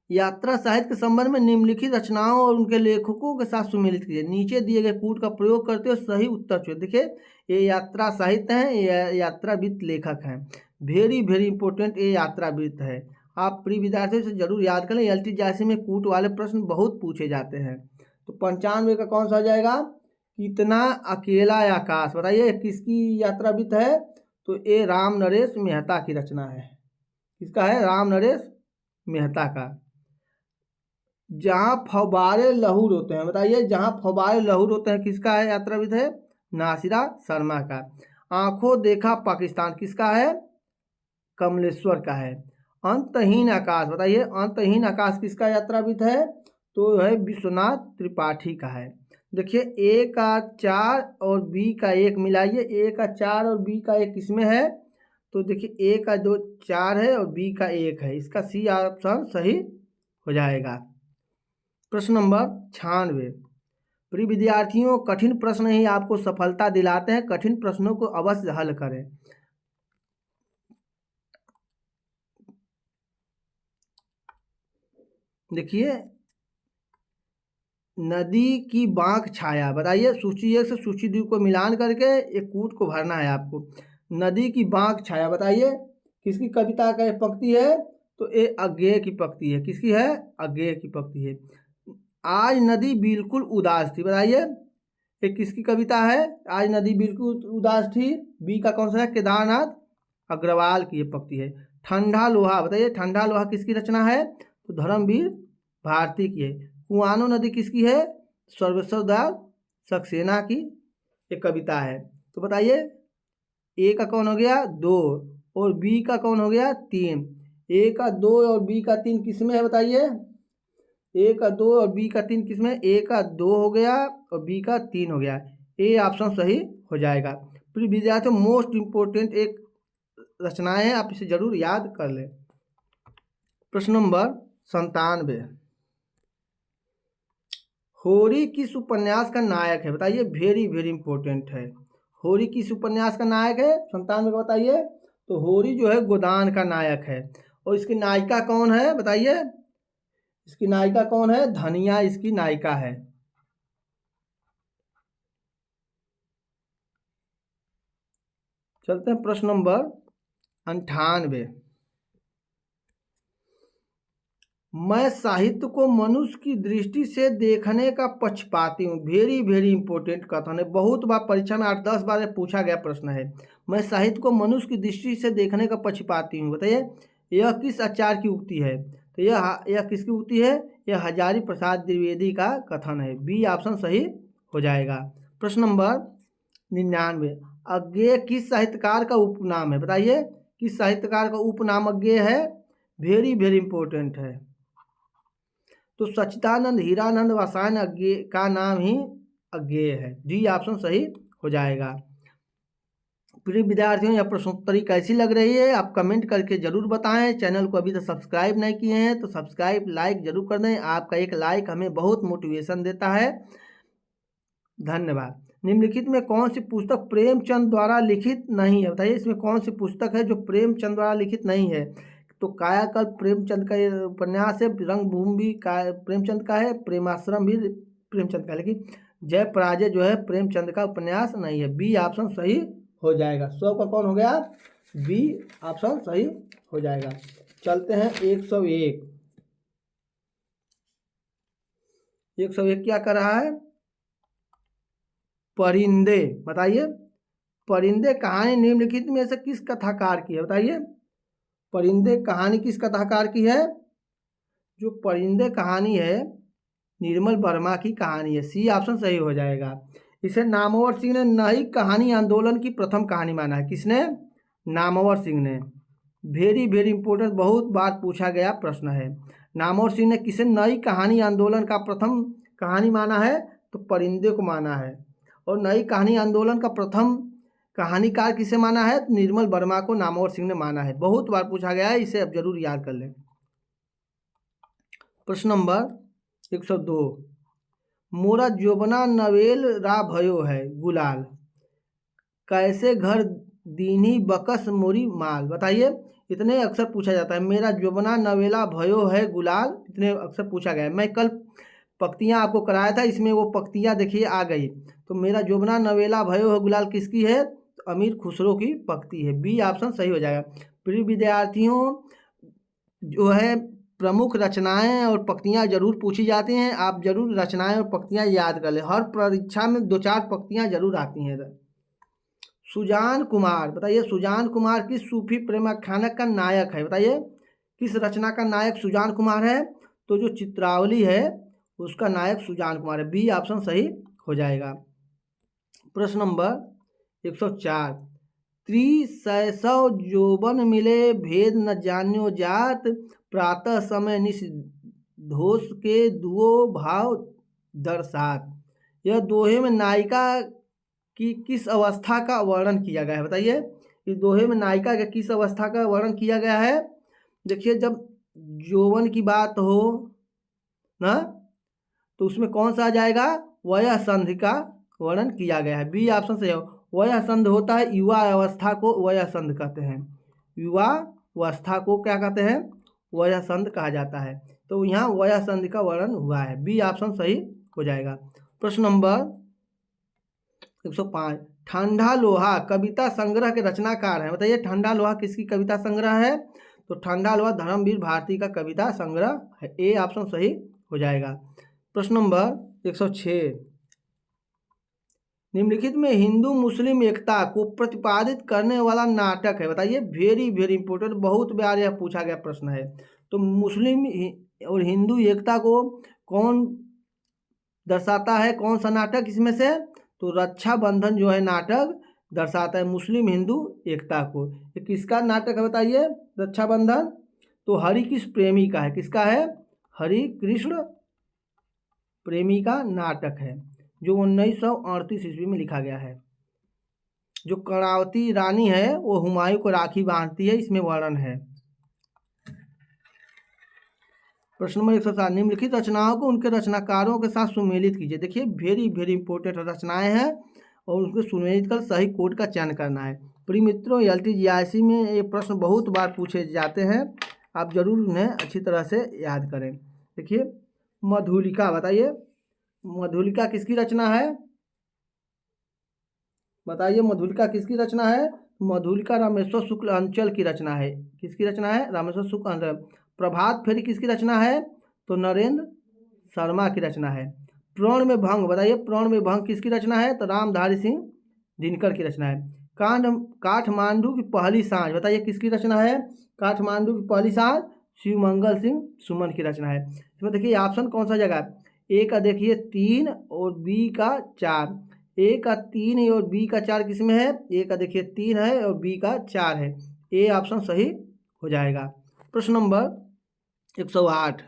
यात्रा साहित्य के संबंध में निम्नलिखित रचनाओं और उनके लेखकों के साथ सुमेलित कीजिए। नीचे दिए गए कूट का प्रयोग करते हुए सही उत्तर चुनिए। देखिए, ये यात्रा साहित्य हैं, ये यात्राविद लेखक हैं। वेरी वेरी इंपॉर्टेंट ये यात्राविद है। आप प्रिय विद्यार्थियों से जरूर याद करें, LT जैसे में कूट वाले प्रश्न बहुत पूछे जाते हैं। तो 95 का कौन सा हो जाएगा? कितना अकेला आकाश। बताइए किसकी यात्राविद है? तो ये राम नरेश मेहता की रचना है। किसका है? राम नरेश मेहता का। जहाँ फव्वारे लहूर होते हैं। बताइए, जहाँ फव्वारे लहूर होते हैं किसका है? यात्राविद है नासिरा शर्मा का। आंखों देखा पाकिस्तान किसका है? कमलेश्वर का है। अंतहीन आकाश। बताइए, अंतहीन आकाश किसका यात्राविद है? तो है विश्वनाथ त्रिपाठी का है। देखिए, ए का 4 और बी का 1 मिलाइए। ए का 4 और बी का 1 किसमें है? तो देखिए, ए का 2 4 है और बी का 1 है, इसका सी ऑप्शन सही हो जाएगा। प्रश्न नंबर 96। प्रिय विद्यार्थियों, कठिन प्रश्न ही आपको सफलता दिलाते हैं, कठिन प्रश्नों को अवश्य हल करें। देखिए, नदी की बांक छाया। बताइए, सूची 1 से सूची 2 को मिलान करके एक कूट को भरना है आपको। नदी की बांक छाया, बताइए किसकी कविता का एक पंक्ति है? तो ये अज्ञेय की पंक्ति है। किसकी है? अज्ञेय की पंक्ति है। आज नदी बिल्कुल उदास थी। बताइए, ये किसकी कविता है? आज नदी बिल्कुल उदास थी। बी का कौन सा है? केदारनाथ अग्रवाल की ये पंक्ति है। ठंडा लोहा। बताइए, ठंडा लोहा किसकी रचना है? तो धर्मवीर भारती की है। कुआनो नदी किसकी है? सर्वेश्वर दयाल सक्सेना की एक कविता है। तो बताइए, ए का कौन हो गया? 2 और बी का कौन हो गया? 3। ए का 2 और बी का 3 किस में है बताइए? ए का 2 और बी का 3 किस में? ए का 2 हो गया और बी का 3 हो गया। ए ऑप्शन सही हो जाएगा। प्रिय विद्यार्थियों, मोस्ट इंपोर्टेंट एक रचनाएं हैं, आप इसे जरूर याद कर लें। प्रश्न नंबर 97। होरी किस उपन्यास का नायक है? बताइए, वेरी वेरी इंपॉर्टेंट है। होरी किस उपन्यास का नायक है? 97 का बताइए। तो होरी जो है गोदान का नायक है। और इसकी नायिका कौन है बताइए? इसकी नायिका कौन है? धनिया इसकी नायिका है। चलते हैं प्रश्न नंबर 98। मैं साहित्य को मनुष्य की दृष्टि से देखने का पक्षपाती हूँ। वेरी वेरी इंपॉर्टेंट कथन है, बहुत बार परीक्षा में 8-10 बार ये पूछा गया प्रश्न है। मैं साहित्य को मनुष्य की दृष्टि से देखने का पक्षपाती हूँ। बताइए, यह किस आचार्य की उक्ति है? तो यह किसकी उक्ति है? यह हजारी प्रसाद द्विवेदी का कथन है। बी ऑप्शन सही हो जाएगा। प्रश्न नंबर 99। अज्ञेय किस साहित्यकार का उपनाम है? बताइए, किस साहित्यकार का उपनाम अज्ञेय है? वेरी वेरी इंपॉर्टेंट है। तो सच्चिदानंद हीरानंद वासायन अज्ञेय का नाम ही अज्ञेय है। डी ऑप्शन सही हो जाएगा। प्रिय विद्यार्थियों, यह प्रश्नोत्तरी कैसी लग रही है आप कमेंट करके जरूर बताएं। चैनल को अभी तक सब्सक्राइब नहीं किए हैं तो सब्सक्राइब लाइक जरूर कर दें। आपका एक लाइक हमें बहुत मोटिवेशन देता है। धन्यवाद। निम्नलिखित में कौन सी पुस्तक प्रेमचंद द्वारा लिखित नहीं है? बताइए, इसमें कौन सी पुस्तक है जो प्रेमचंद द्वारा लिखित नहीं है? तो कायाकल्प प्रेमचंद का ये उपन्यास है। रंगभूमि भी प्रेमचंद का है। प्रेमाश्रम भी प्रेमचंद का है। लेकिन जय पराजय जो है प्रेमचंद का उपन्यास नहीं है। बी ऑप्शन सही हो जाएगा। 100 का कौन हो गया? बी ऑप्शन सही हो जाएगा। चलते हैं 101। 101 क्या कर रहा है? परिंदे। बताइए, परिंदे कहानी निम्नलिखित में से किस कथाकार की है? बताइए, परिंदे कहानी किस कथाकार की है? जो परिंदे कहानी है निर्मल वर्मा की कहानी है। सी ऑप्शन सही हो जाएगा। इसे नामवर सिंह ने नई कहानी आंदोलन की प्रथम कहानी माना है। किसने? नामवर सिंह ने। वेरी वेरी इंपॉर्टेंट, बहुत बार पूछा गया प्रश्न है। नामवर सिंह ने किसे नई कहानी आंदोलन का प्रथम कहानी माना है? तो परिंदे को माना है। और नई कहानी आंदोलन का प्रथम कहानीकार किसे माना है? तो निर्मल वर्मा को नामवर सिंह ने माना है। बहुत बार पूछा गया है, इसे अब जरूर याद कर लें। प्रश्न नंबर 102, मोरा जोबना नवेल रा भयो है गुलाल, कैसे घर दीनी बकस मोरी माल। बताइए, इतने अक्सर पूछा जाता है। मेरा जोबना नवेला भयो है गुलाल, इतने अक्सर पूछा गया है। मैं कल पंक्तियाँ आपको कराया था, इसमें वो पंक्तियाँ देखिए आ गई। तो मेरा जोबना नवेला भयो है गुलाल किसकी है? तो अमीर खुसरो की पंक्ति है। बी ऑप्शन सही हो जाएगा। प्रिय विद्यार्थियों, जो है प्रमुख रचनाएं और पंक्तियां जरूर पूछी जाती हैं। आप जरूर रचनाएं और पंक्तियां याद कर लें। हर परीक्षा में 2-4 पंक्तियां जरूर आती हैं। सुजान कुमार, बताइए सुजान कुमार किस सूफी प्रेमाख्यान का नायक है? बताइए, किस रचना का नायक सुजान कुमार है? तो जो चित्रावली है उसका नायक सुजान कुमार है। बी ऑप्शन सही हो जाएगा। प्रश्न नंबर 104, त्रिसैसव जोबन मिले भेद न जान्यो जात, प्रातः समय निश धोष के दुओ भाव दर्शात। यह दोहे में नायिका की किस अवस्था का वर्णन किया गया है? बताइए, इस दोहे में नायिका के किस अवस्था का वर्णन किया गया है? देखिए, जब यौवन की बात हो ना, तो उसमें कौन सा आ जाएगा? वयः संधि का वर्णन किया गया है। बी ऑप्शन से वयः संध होता है, युवा अवस्था को वयः संध कहते हैं। युवा अवस्था को क्या कहते हैं? वयः संध कहा जाता है। तो यहाँ वयः संधि का वर्णन हुआ है। बी ऑप्शन सही हो जाएगा। प्रश्न नंबर 105, ठंडा लोहा कविता संग्रह के रचनाकार हैं। बताइए, ठंडा लोहा किसकी कविता संग्रह है? तो ठंडा लोहा धर्मवीर भारती का कविता संग्रह है। ए ऑप्शन सही हो जाएगा। प्रश्न नंबर 106, निम्नलिखित में हिंदू मुस्लिम एकता को प्रतिपादित करने वाला नाटक है। बताइए, वेरी वेरी इंपॉर्टेंट, बहुत बार यह पूछा गया प्रश्न है। तो मुस्लिम और हिंदू एकता को कौन दर्शाता है? कौन सा नाटक इसमें से? तो रक्षाबंधन जो है नाटक दर्शाता है मुस्लिम हिंदू एकता को। ये किसका नाटक है? बताइए, रक्षाबंधन। तो हरि कृष्ण प्रेमी का है। किसका है? हरि कृष्ण प्रेमी का नाटक है, जो 1938 ईस्वी में लिखा गया है। जो कर्णावती रानी है वो हुमायूं को राखी बांधती है, इसमें वर्णन है। प्रश्न नंबर 107, निम्नलिखित रचनाओं को उनके रचनाकारों के साथ सुमेलित कीजिए। देखिए, वेरी वेरी इंपॉर्टेंट रचनाएं हैं और उसको सुमेलित कर सही कोड का चयन करना है। प्रिय मित्रों, LTGIC में ये प्रश्न बहुत बार पूछे जाते हैं, आप जरूर उन्हें अच्छी तरह से याद करें। देखिए, मधुलिका, बताइए मधुलिका किसकी रचना है? बताइए, मधुलिका किसकी रचना है? मधुलिका रामेश्वर शुक्ल अंचल की रचना है। किसकी रचना है? रामेश्वर शुक्ल अंचल। प्रभात फेरी किसकी रचना है? तो नरेंद्र शर्मा की रचना है। प्रण में भंग, बताइए प्रण में भंग किसकी रचना है? तो रामधारी सिंह दिनकर की रचना है। काठमांडू की पहली सांझ, बताइए किसकी रचना है? काठमांडू की पहली सांझ शिवमंगल सिंह सुमन की रचना है। इसमें देखिए ऑप्शन कौन सा जगह है? ए का देखिए 3 और बी का 4। ए का 3 और बी का 4 किस में है? ए का देखिए 3 है और बी का 4 है। ए ऑप्शन सही हो जाएगा। प्रश्न नंबर 108,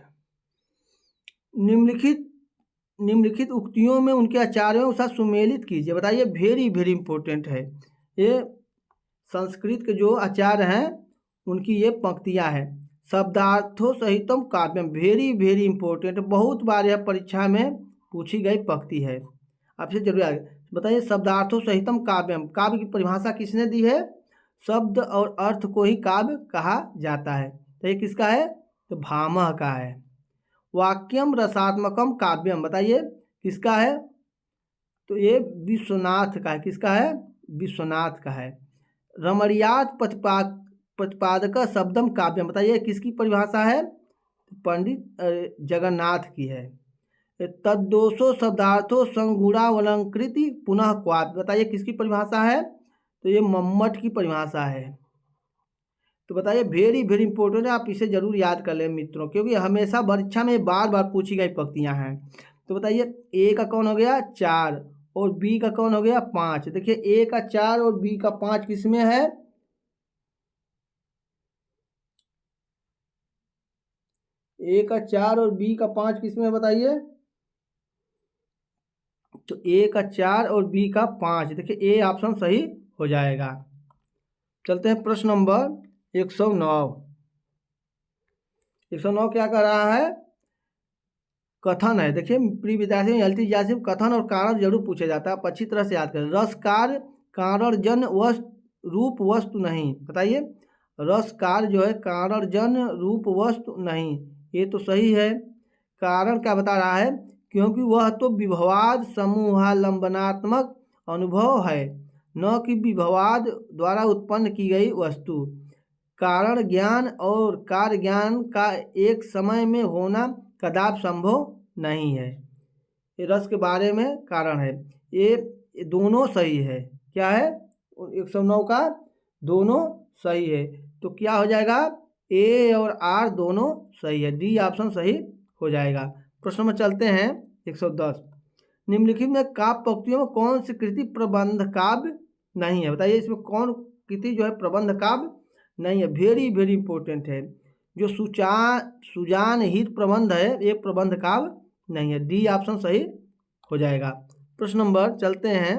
निम्नलिखित उक्तियों में उनके आचार्यों के साथ सुमेलित कीजिए। बताइए, वेरी वेरी इंपॉर्टेंट है ये। संस्कृत के जो आचार्य हैं उनकी ये पंक्तियां हैं। शब्दार्थों सहितम काव्यम, वेरी वेरी इंपॉर्टेंट, बहुत बार यह परीक्षा में पूछी गई पंक्ति है, आपसे जरूर याद। बताइए, शब्दार्थों सहितम काव्यम, काव्य की परिभाषा किसने दी है? शब्द और अर्थ को ही काव्य कहा जाता है। तो ये किसका है? तो भामह का है। वाक्यम रसात्मकम काव्यम, बताइए किसका है? तो ये विश्वनाथ का है। किसका है? विश्वनाथ का है। रमणीयात प्रतिपादक शब्दम काव्यम, बताइए किसकी परिभाषा है? पंडित जगन्नाथ की है। तद्दोषो शब्दार्थो संगुणावलंकृति पुनः क्वात। बताइए किसकी परिभाषा है? तो ये मम्मट की परिभाषा है। तो बताइए वेरी वेरी इंपॉर्टेंट है, आप इसे जरूर याद कर लें मित्रों, क्योंकि हमेशा परीक्षा में बार बार पूछी गई पंक्तियां हैं। तो बताइए ए का कौन हो गया 4 और बी का कौन हो गया 5। देखिए ए का 4 और बी का 5 किसमें है? ए का 4 और बी का 5 किसमें है बताइए? तो ए का 4 और बी का 5, देखिए ए ऑप्शन सही हो जाएगा। चलते हैं प्रश्न नंबर 109। 109 क्या कर रहा है? कथन है। देखिए प्रिय विद्यार्थियों एलटी जीआईसी में कथन और कारण जरूर पूछा जाता है, आप अच्छी तरह से याद करें। रस कार्य कारण जन वस्तु रूप वस्तु नहीं। बताइए रस कार्य जो है कारण जन रूप वस्तु नहीं, ये तो सही है। कारण क्या बता रहा है? क्योंकि वह तो विभवाद समूहालंबनात्मक अनुभव है, न कि विभवाद द्वारा उत्पन्न की गई वस्तु। कारण ज्ञान और कार्य ज्ञान का एक समय में होना कदापि संभव नहीं है। ये रस के बारे में कारण है, ये दोनों सही है। क्या है? 109 का दोनों सही है। तो क्या हो जाएगा? ए और आर दोनों सही है, डी ऑप्शन सही हो जाएगा। प्रश्न में चलते हैं 110। निम्नलिखित में काव्य पंक्तियों में कौन सी कृति प्रबंध काव्य नहीं है? बताइए इसमें कौन कृति जो है प्रबंध काव्य नहीं है? वेरी वेरी इंपॉर्टेंट है। जो सुजान हित प्रबंध है ये प्रबंध काव्य नहीं है, डी ऑप्शन सही हो जाएगा। प्रश्न नंबर चलते हैं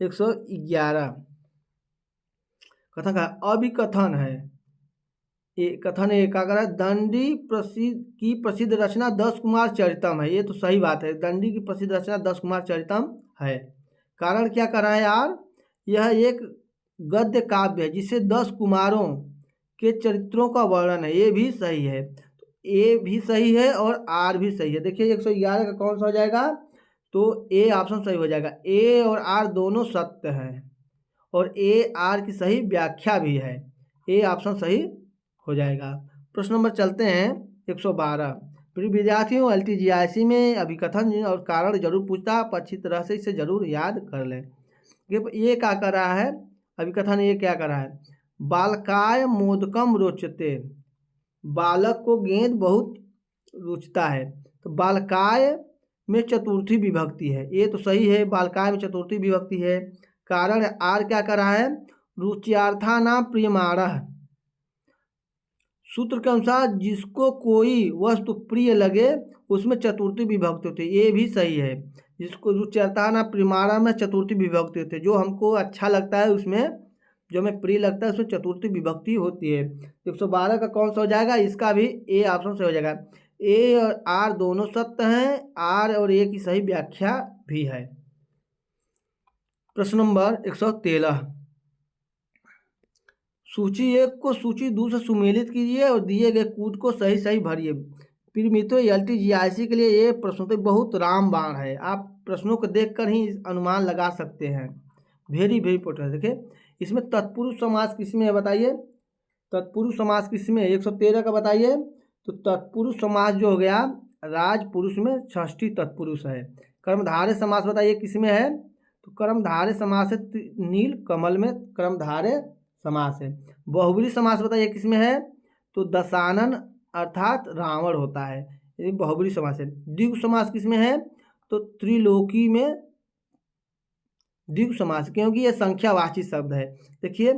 111। कथन का अभिकथन है। कथन एकाग्र दंडी प्रसिद्ध रचना 10 कुमार चरितम है, ये तो सही बात है। दंडी की प्रसिद्ध रचना 10 कुमार चरितम है। कारण क्या कर रहा है यार? यह एक गद्य काव्य है जिसे 10 कुमारों के चरित्रों का वर्णन है, ये भी सही है। ए भी सही है और आर भी सही है। देखिए 111 का कौन सा हो जाएगा? तो ए ऑप्शन सही हो जाएगा। ए और आर दोनों सत्य हैं और ए आर की सही व्याख्या भी है, ए ऑप्शन सही हो जाएगा। प्रश्न नंबर चलते हैं 112। प्रिय विद्यार्थियों एलटीजीआईसी में अभिकथन और कारण जरूर पूछता है, आप अच्छी तरह से इसे जरूर याद कर लें। ये क्या कर रहा है? अभिकथन ये क्या कर रहा है? बालकाय मोदकम रोचते, बालक को गेंद बहुत रुचता है। तो बालकाय में चतुर्थी विभक्ति है, ये तो सही है, बालकाय में चतुर्थी विभक्ति है। कारण आर क्या कर रहा है? रुच्यार्था नाम प्रियमाणः, सूत्र के अनुसार जिसको कोई वस्तु प्रिय लगे उसमें चतुर्थी विभक्ति होती है, ये भी सही है। जिसको रुच्यार्था नाम प्रियमाणः में चतुर्थी विभक्ति होती है, जो हमको अच्छा लगता है उसमें, जो हमें प्रिय लगता है उसमें चतुर्थी विभक्ति होती है। 112 का कौन सा हो जाएगा? इसका भी ए ऑप्शन से हो जाएगा। ए और आर दोनों सत्य हैं, आर और ए की सही व्याख्या भी है। प्रश्न नंबर 113। सूची 1 को सूची 2 से सुमेलित कीजिए और दिए गए कूट को सही सही भरिए। प्रिय मित्रों एलटीजीआईसी के लिए ये प्रश्न तो बहुत रामबाण है, आप प्रश्नों को देखकर ही अनुमान लगा सकते हैं। Very very important. देखिए इसमें तत्पुरुष समास किसमें है? बताइए तत्पुरुष समास किसमें है? 113 का बताइए। तो तत्पुरुष समास जो हो गया राजपुरुष में षष्ठी तत्पुरुष है। कर्मधारय समास बताइए किसमें है? तो कर्मधारय समास है नील कमल में कर्मधारय समास है। बहुब्री समास बताइए किसमें है? तो दशानन अर्थात रावण होता है, ये बहुब्री समास है। द्विगु समास किसमें है? तो त्रिलोकी में द्विगु समास, क्योंकि ये संख्यावाची शब्द है। देखिए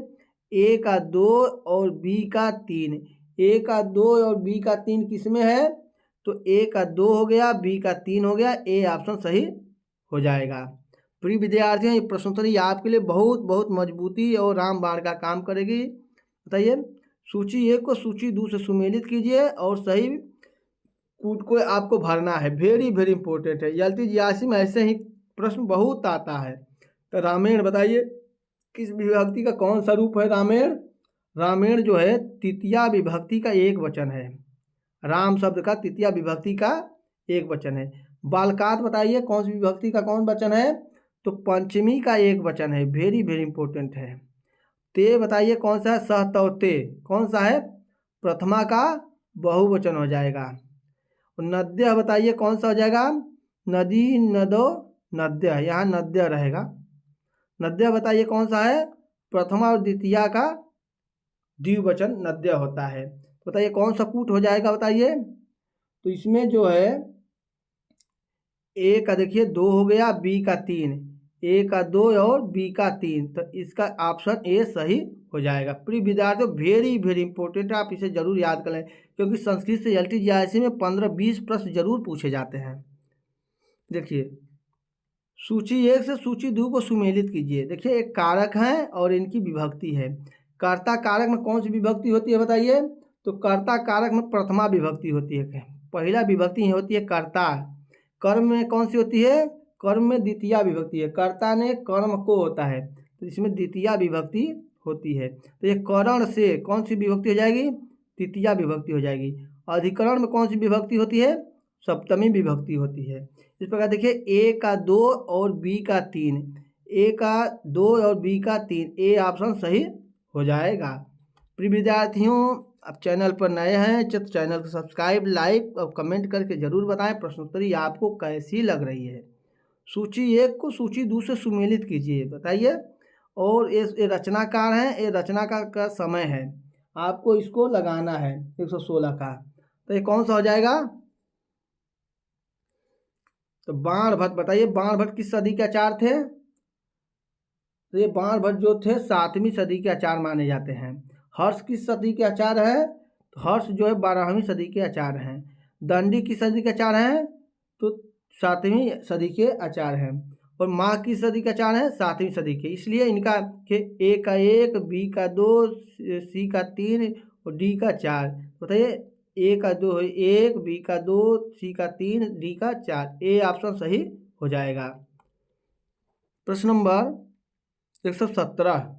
ए का 2 और बी का 3, ए का 2 और बी का 3 किसमें है? तो ए का 2 हो गया, बी का 3 हो गया, ए ऑप्शन सही हो जाएगा। प्रिय विद्यार्थियों ये प्रश्नोत्तरी आपके लिए बहुत बहुत मजबूती और रामबाण का काम करेगी। बताइए सूची 1 को सूची 2 से सुमेलित कीजिए और सही कूट को आपको भरना है। वेरी वेरी इंपॉर्टेंट है, एलटीजीआईसी में ऐसे ही प्रश्न बहुत आता है। तो रामायण बताइए किस विभक्ति का कौन सा रूप है? रामायण, रामायण जो है तृतीया विभक्ति का एक वचन है, राम शब्द का तृतीया विभक्ति का एक वचन है। बालकात बताइए कौन सी विभक्ति का कौन वचन है? तो पंचमी का एक वचन है, वेरी वेरी इंपॉर्टेंट है। ते बताइए कौन सा है? सहतौते कौन सा है? प्रथमा का बहुवचन हो जाएगा। नद्य बताइए कौन सा हो जाएगा? नदी, नदो, नद्य, यहाँ नद्य रहेगा। नद्य बताइए कौन सा है? प्रथमा और द्वितीया का द्विवचन नद्य होता है। बताइए कौन सा कूट हो जाएगा बताइए? तो इसमें जो है ए का देखिए 2 हो गया, बी का 3, ए का 2 और बी का 3, तो इसका ऑप्शन ए सही हो जाएगा। प्रिय विद्यार्थियों, वेरी वेरी इंपॉर्टेंट, आप इसे जरूर याद कर लें क्योंकि संस्कृत से LTGIC में 15-20 प्रश्न जरूर पूछे जाते हैं। देखिए सूची 1 से सूची 2 को सुमेलित कीजिए। देखिए एक कारक है और इनकी विभक्ति है। कर्ता कारक में कौन सी विभक्ति होती है बताइए? तो कर्ता कारक में प्रथमा विभक्ति होती है। पहला विभक्ति होती है कर्ता। कर्म में कौन सी होती है? कर्म में द्वितीया विभक्ति है। कर्ता ने कर्म को होता है तो इसमें द्वितीया विभक्ति होती है। तो ये करण से कौन सी विभक्ति हो जाएगी? तृतीया विभक्ति हो जाएगी। अधिकरण में कौन सी विभक्ति होती है? सप्तमी विभक्ति होती है। इस प्रकार देखिए ए का 2 और बी का 3, ए का 2 और बी का 3, ए ऑप्शन सही हो जाएगा। प्रिय विद्यार्थियों, आप चैनल पर नए हैं तो चैनल को सब्सक्राइब, लाइक और कमेंट करके जरूर बताएं प्रश्नोत्तरी आपको कैसी लग रही है। सूची 1 को सूची 2 से सुमेलित कीजिए बताइए। और ये रचनाकार है, ये रचनाकार का समय है, आपको इसको लगाना है 116 का। तो ये कौन सा हो जाएगा? तो बाणभट्ट बताइए, बाणभट्ट किस सदी के आचार्य थे? तो ये बाणभट्ट जो थे 7वीं सदी के आचार्य माने जाते हैं। हर्ष किस सदी के आचार्य है? तो हर्ष जो है 12वीं सदी के आचार्य हैं। दंडी किस सदी के आचार्य हैं? तो 7वीं सदी के आचार्य हैं। और माह किस सदी के आचार्य हैं? 7वीं सदी के। इसलिए इनका ए का 1, बी का 2, सी का 3 और डी का 4। बताइए ए का 2 है 1, बी का 2, सी का 3, डी का 4, ए ऑप्शन सही हो जाएगा। प्रश्न नंबर 117,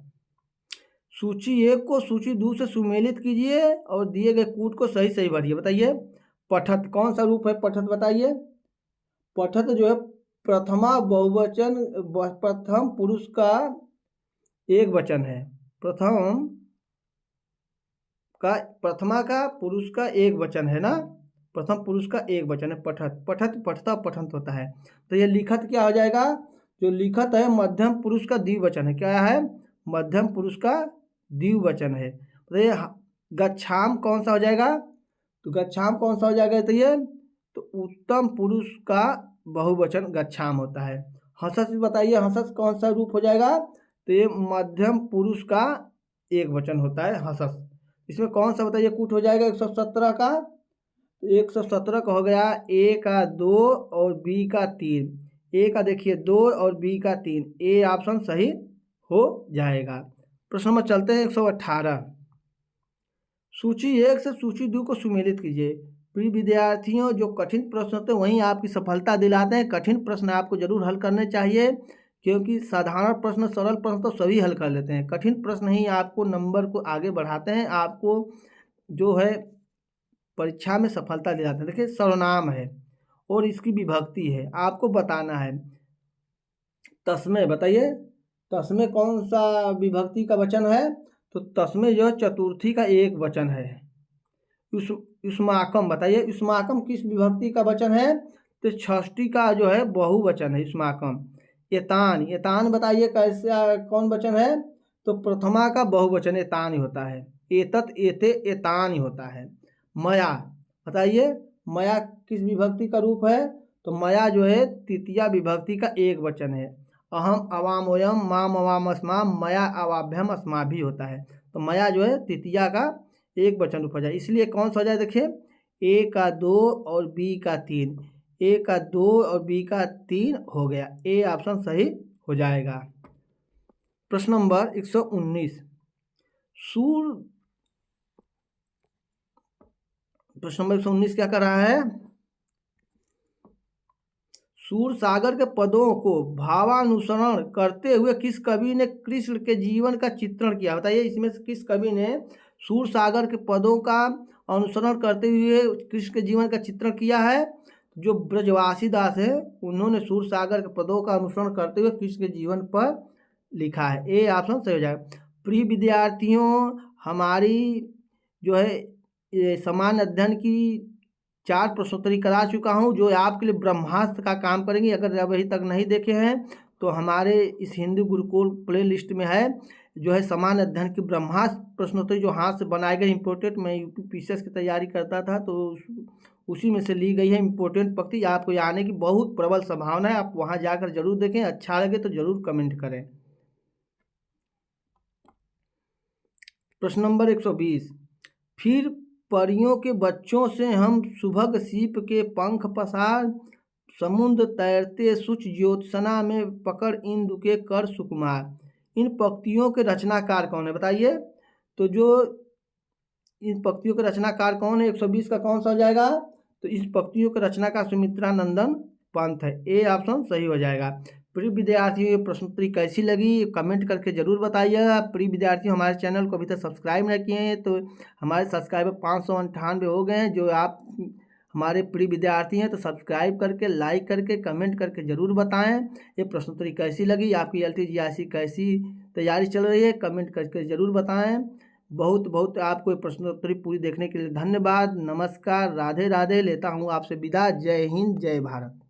सूची 1 को सूची 2 से सुमेलित कीजिए और दिए गए कूट को सही सही भरिए। बताइए पठत कौन सा रूप है? पठत बताइए। पठत जो है प्रथमा बहुवचन, प्रथम पुरुष का एक वचन है। प्रथमा का पुरुष का एक वचन है ना, प्रथम पुरुष का एक वचन है पठत। पठत पठता पठंत होता है। तो ये लिखत क्या हो जाएगा? जो लिखत है मध्यम पुरुष का द्विवचन है। क्या है? मध्यम पुरुष का द्विवचन है। तो ये गच्छाम कौन सा हो जाएगा? तो गच्छाम कौन सा हो जाएगा? तो ये तो उत्तम पुरुष का बहुवचन गच्छाम होता है। हंसस बताइए, हंसस कौन सा रूप हो जाएगा? तो ये मध्यम पुरुष का एक वचन होता है हंसस। इसमें कौन सा बताइए कूट हो जाएगा 117 का? तो 117 का हो गया ए का 2 और बी का 3। ए का देखिए 2 और बी का 3, ए ऑप्शन सही हो जाएगा। प्रश्न नंबर चलते हैं 118, सूची 1 से सूची 2 को सुमेलित कीजिए। प्रिय विद्यार्थियों, जो कठिन प्रश्न होते हैं वहीं आपकी सफलता दिलाते हैं। कठिन प्रश्न आपको जरूर हल करने चाहिए क्योंकि साधारण प्रश्न, सरल प्रश्न तो सभी हल कर लेते हैं। कठिन प्रश्न ही आपको नंबर को आगे बढ़ाते हैं, आपको जो है परीक्षा में सफलता दिलाते हैं। देखिए सर्वनाम है और इसकी विभक्ति है, आपको बताना है। तस्मै बताइए, तस्मै कौन सा विभक्ति का वचन है? तो तस्मै जो है चतुर्थी का एक वचन है। युष्माकम बताइए, युष्माकम किस विभक्ति का वचन है? तो षष्ठी का जो है बहुवचन है युष्माकम। एतान, एतान बताइए कैसा कौन वचन है? तो प्रथमा का बहुवचन एतान ही होता है। एतत, एते, एतान ही होता है। मया बताइए, मया किस विभक्ति का रूप है? तो मया जो है तृतीया विभक्ति का एक वचन है। अहम अवामोयम माम अवामस्माम मया अवाभ्यम अस्मा भी होता है। तो मया जो है तृतीया का एक वचन रूप हो जाए। इसलिए कौन सा हो जाए? देखिए ए का 2 और बी का 3, ए का 2 और बी का 3 हो गया, ए ऑप्शन सही हो जाएगा। प्रश्न नंबर 119, प्रश्न नंबर 119 क्या कर रहा है? सूर सागर के पदों को भावानुसरण करते हुए किस कवि ने कृष्ण के जीवन का चित्रण किया? बताइए इसमें से किस कवि ने सूर सागर के पदों का अनुसरण करते हुए कृष्ण के जीवन का चित्रण किया है? जो ब्रजवासी दास है उन्होंने सूर सागर के पदों का अनुसरण करते हुए कृष्ण के जीवन पर लिखा है, ए ऑप्शन सही हो जाएगा। प्रिय विद्यार्थियों, हमारी जो है सामान्य अध्ययन की 4 प्रश्नोत्तरी करा चुका हूँ जो आपके लिए ब्रह्मास्त्र का काम करेंगी। अगर अभी तक नहीं देखे हैं तो हमारे इस हिंदू गुरुकुल प्ले लिस्ट में है, जो है सामान्य अध्ययन की ब्रह्मास्त्र प्रश्नोत्तरी जो हाथ से बनाए गए इम्पोर्टेंट। मैं यूपी पीसीएस की तैयारी करता था तो उसी में से ली गई है इम्पोर्टेंट पंक्ति। आपको ये आने की बहुत प्रबल संभावना है, आप वहाँ जाकर जरूर देखें। अच्छा लगे तो जरूर कमेंट करें। प्रश्न नंबर 120, फिर परियों के बच्चों से हम सुभग सीप के पंख पसार, समुद्र तैरते सुच ज्योत्सना में पकड़ इंदु के कर सुकुमार। इन पंक्तियों के रचनाकार कौन है बताइए। तो जो इन पंक्तियों के रचनाकार कौन है, 120 का कौन सा हो जाएगा। तो इस पंक्तियों के रचनाकार सुमित्रा नंदन पंत है, ए ऑप्शन सही हो जाएगा। प्रिय विद्यार्थियों ये प्रश्नोत्तरी कैसी लगी कमेंट करके ज़रूर बताइएगा। प्रिय विद्यार्थियों हमारे चैनल को अभी तक सब्सक्राइब नहीं किए हैं तो हमारे सब्सक्राइबर 598 हो गए हैं। जो आप हमारे प्रिय विद्यार्थी हैं तो सब्सक्राइब करके, लाइक करके, कमेंट करके ज़रूर बताएं ये प्रश्नोत्तरी कैसी लगी। आपकी LTGRC कैसी तैयारी चल रही है कमेंट करके ज़रूर बताएं। बहुत बहुत आपको ये प्रश्नोत्तरी पूरी देखने के लिए धन्यवाद। नमस्कार, राधे राधे। लेता हूँ आपसे विदा। जय हिंद, जय भारत।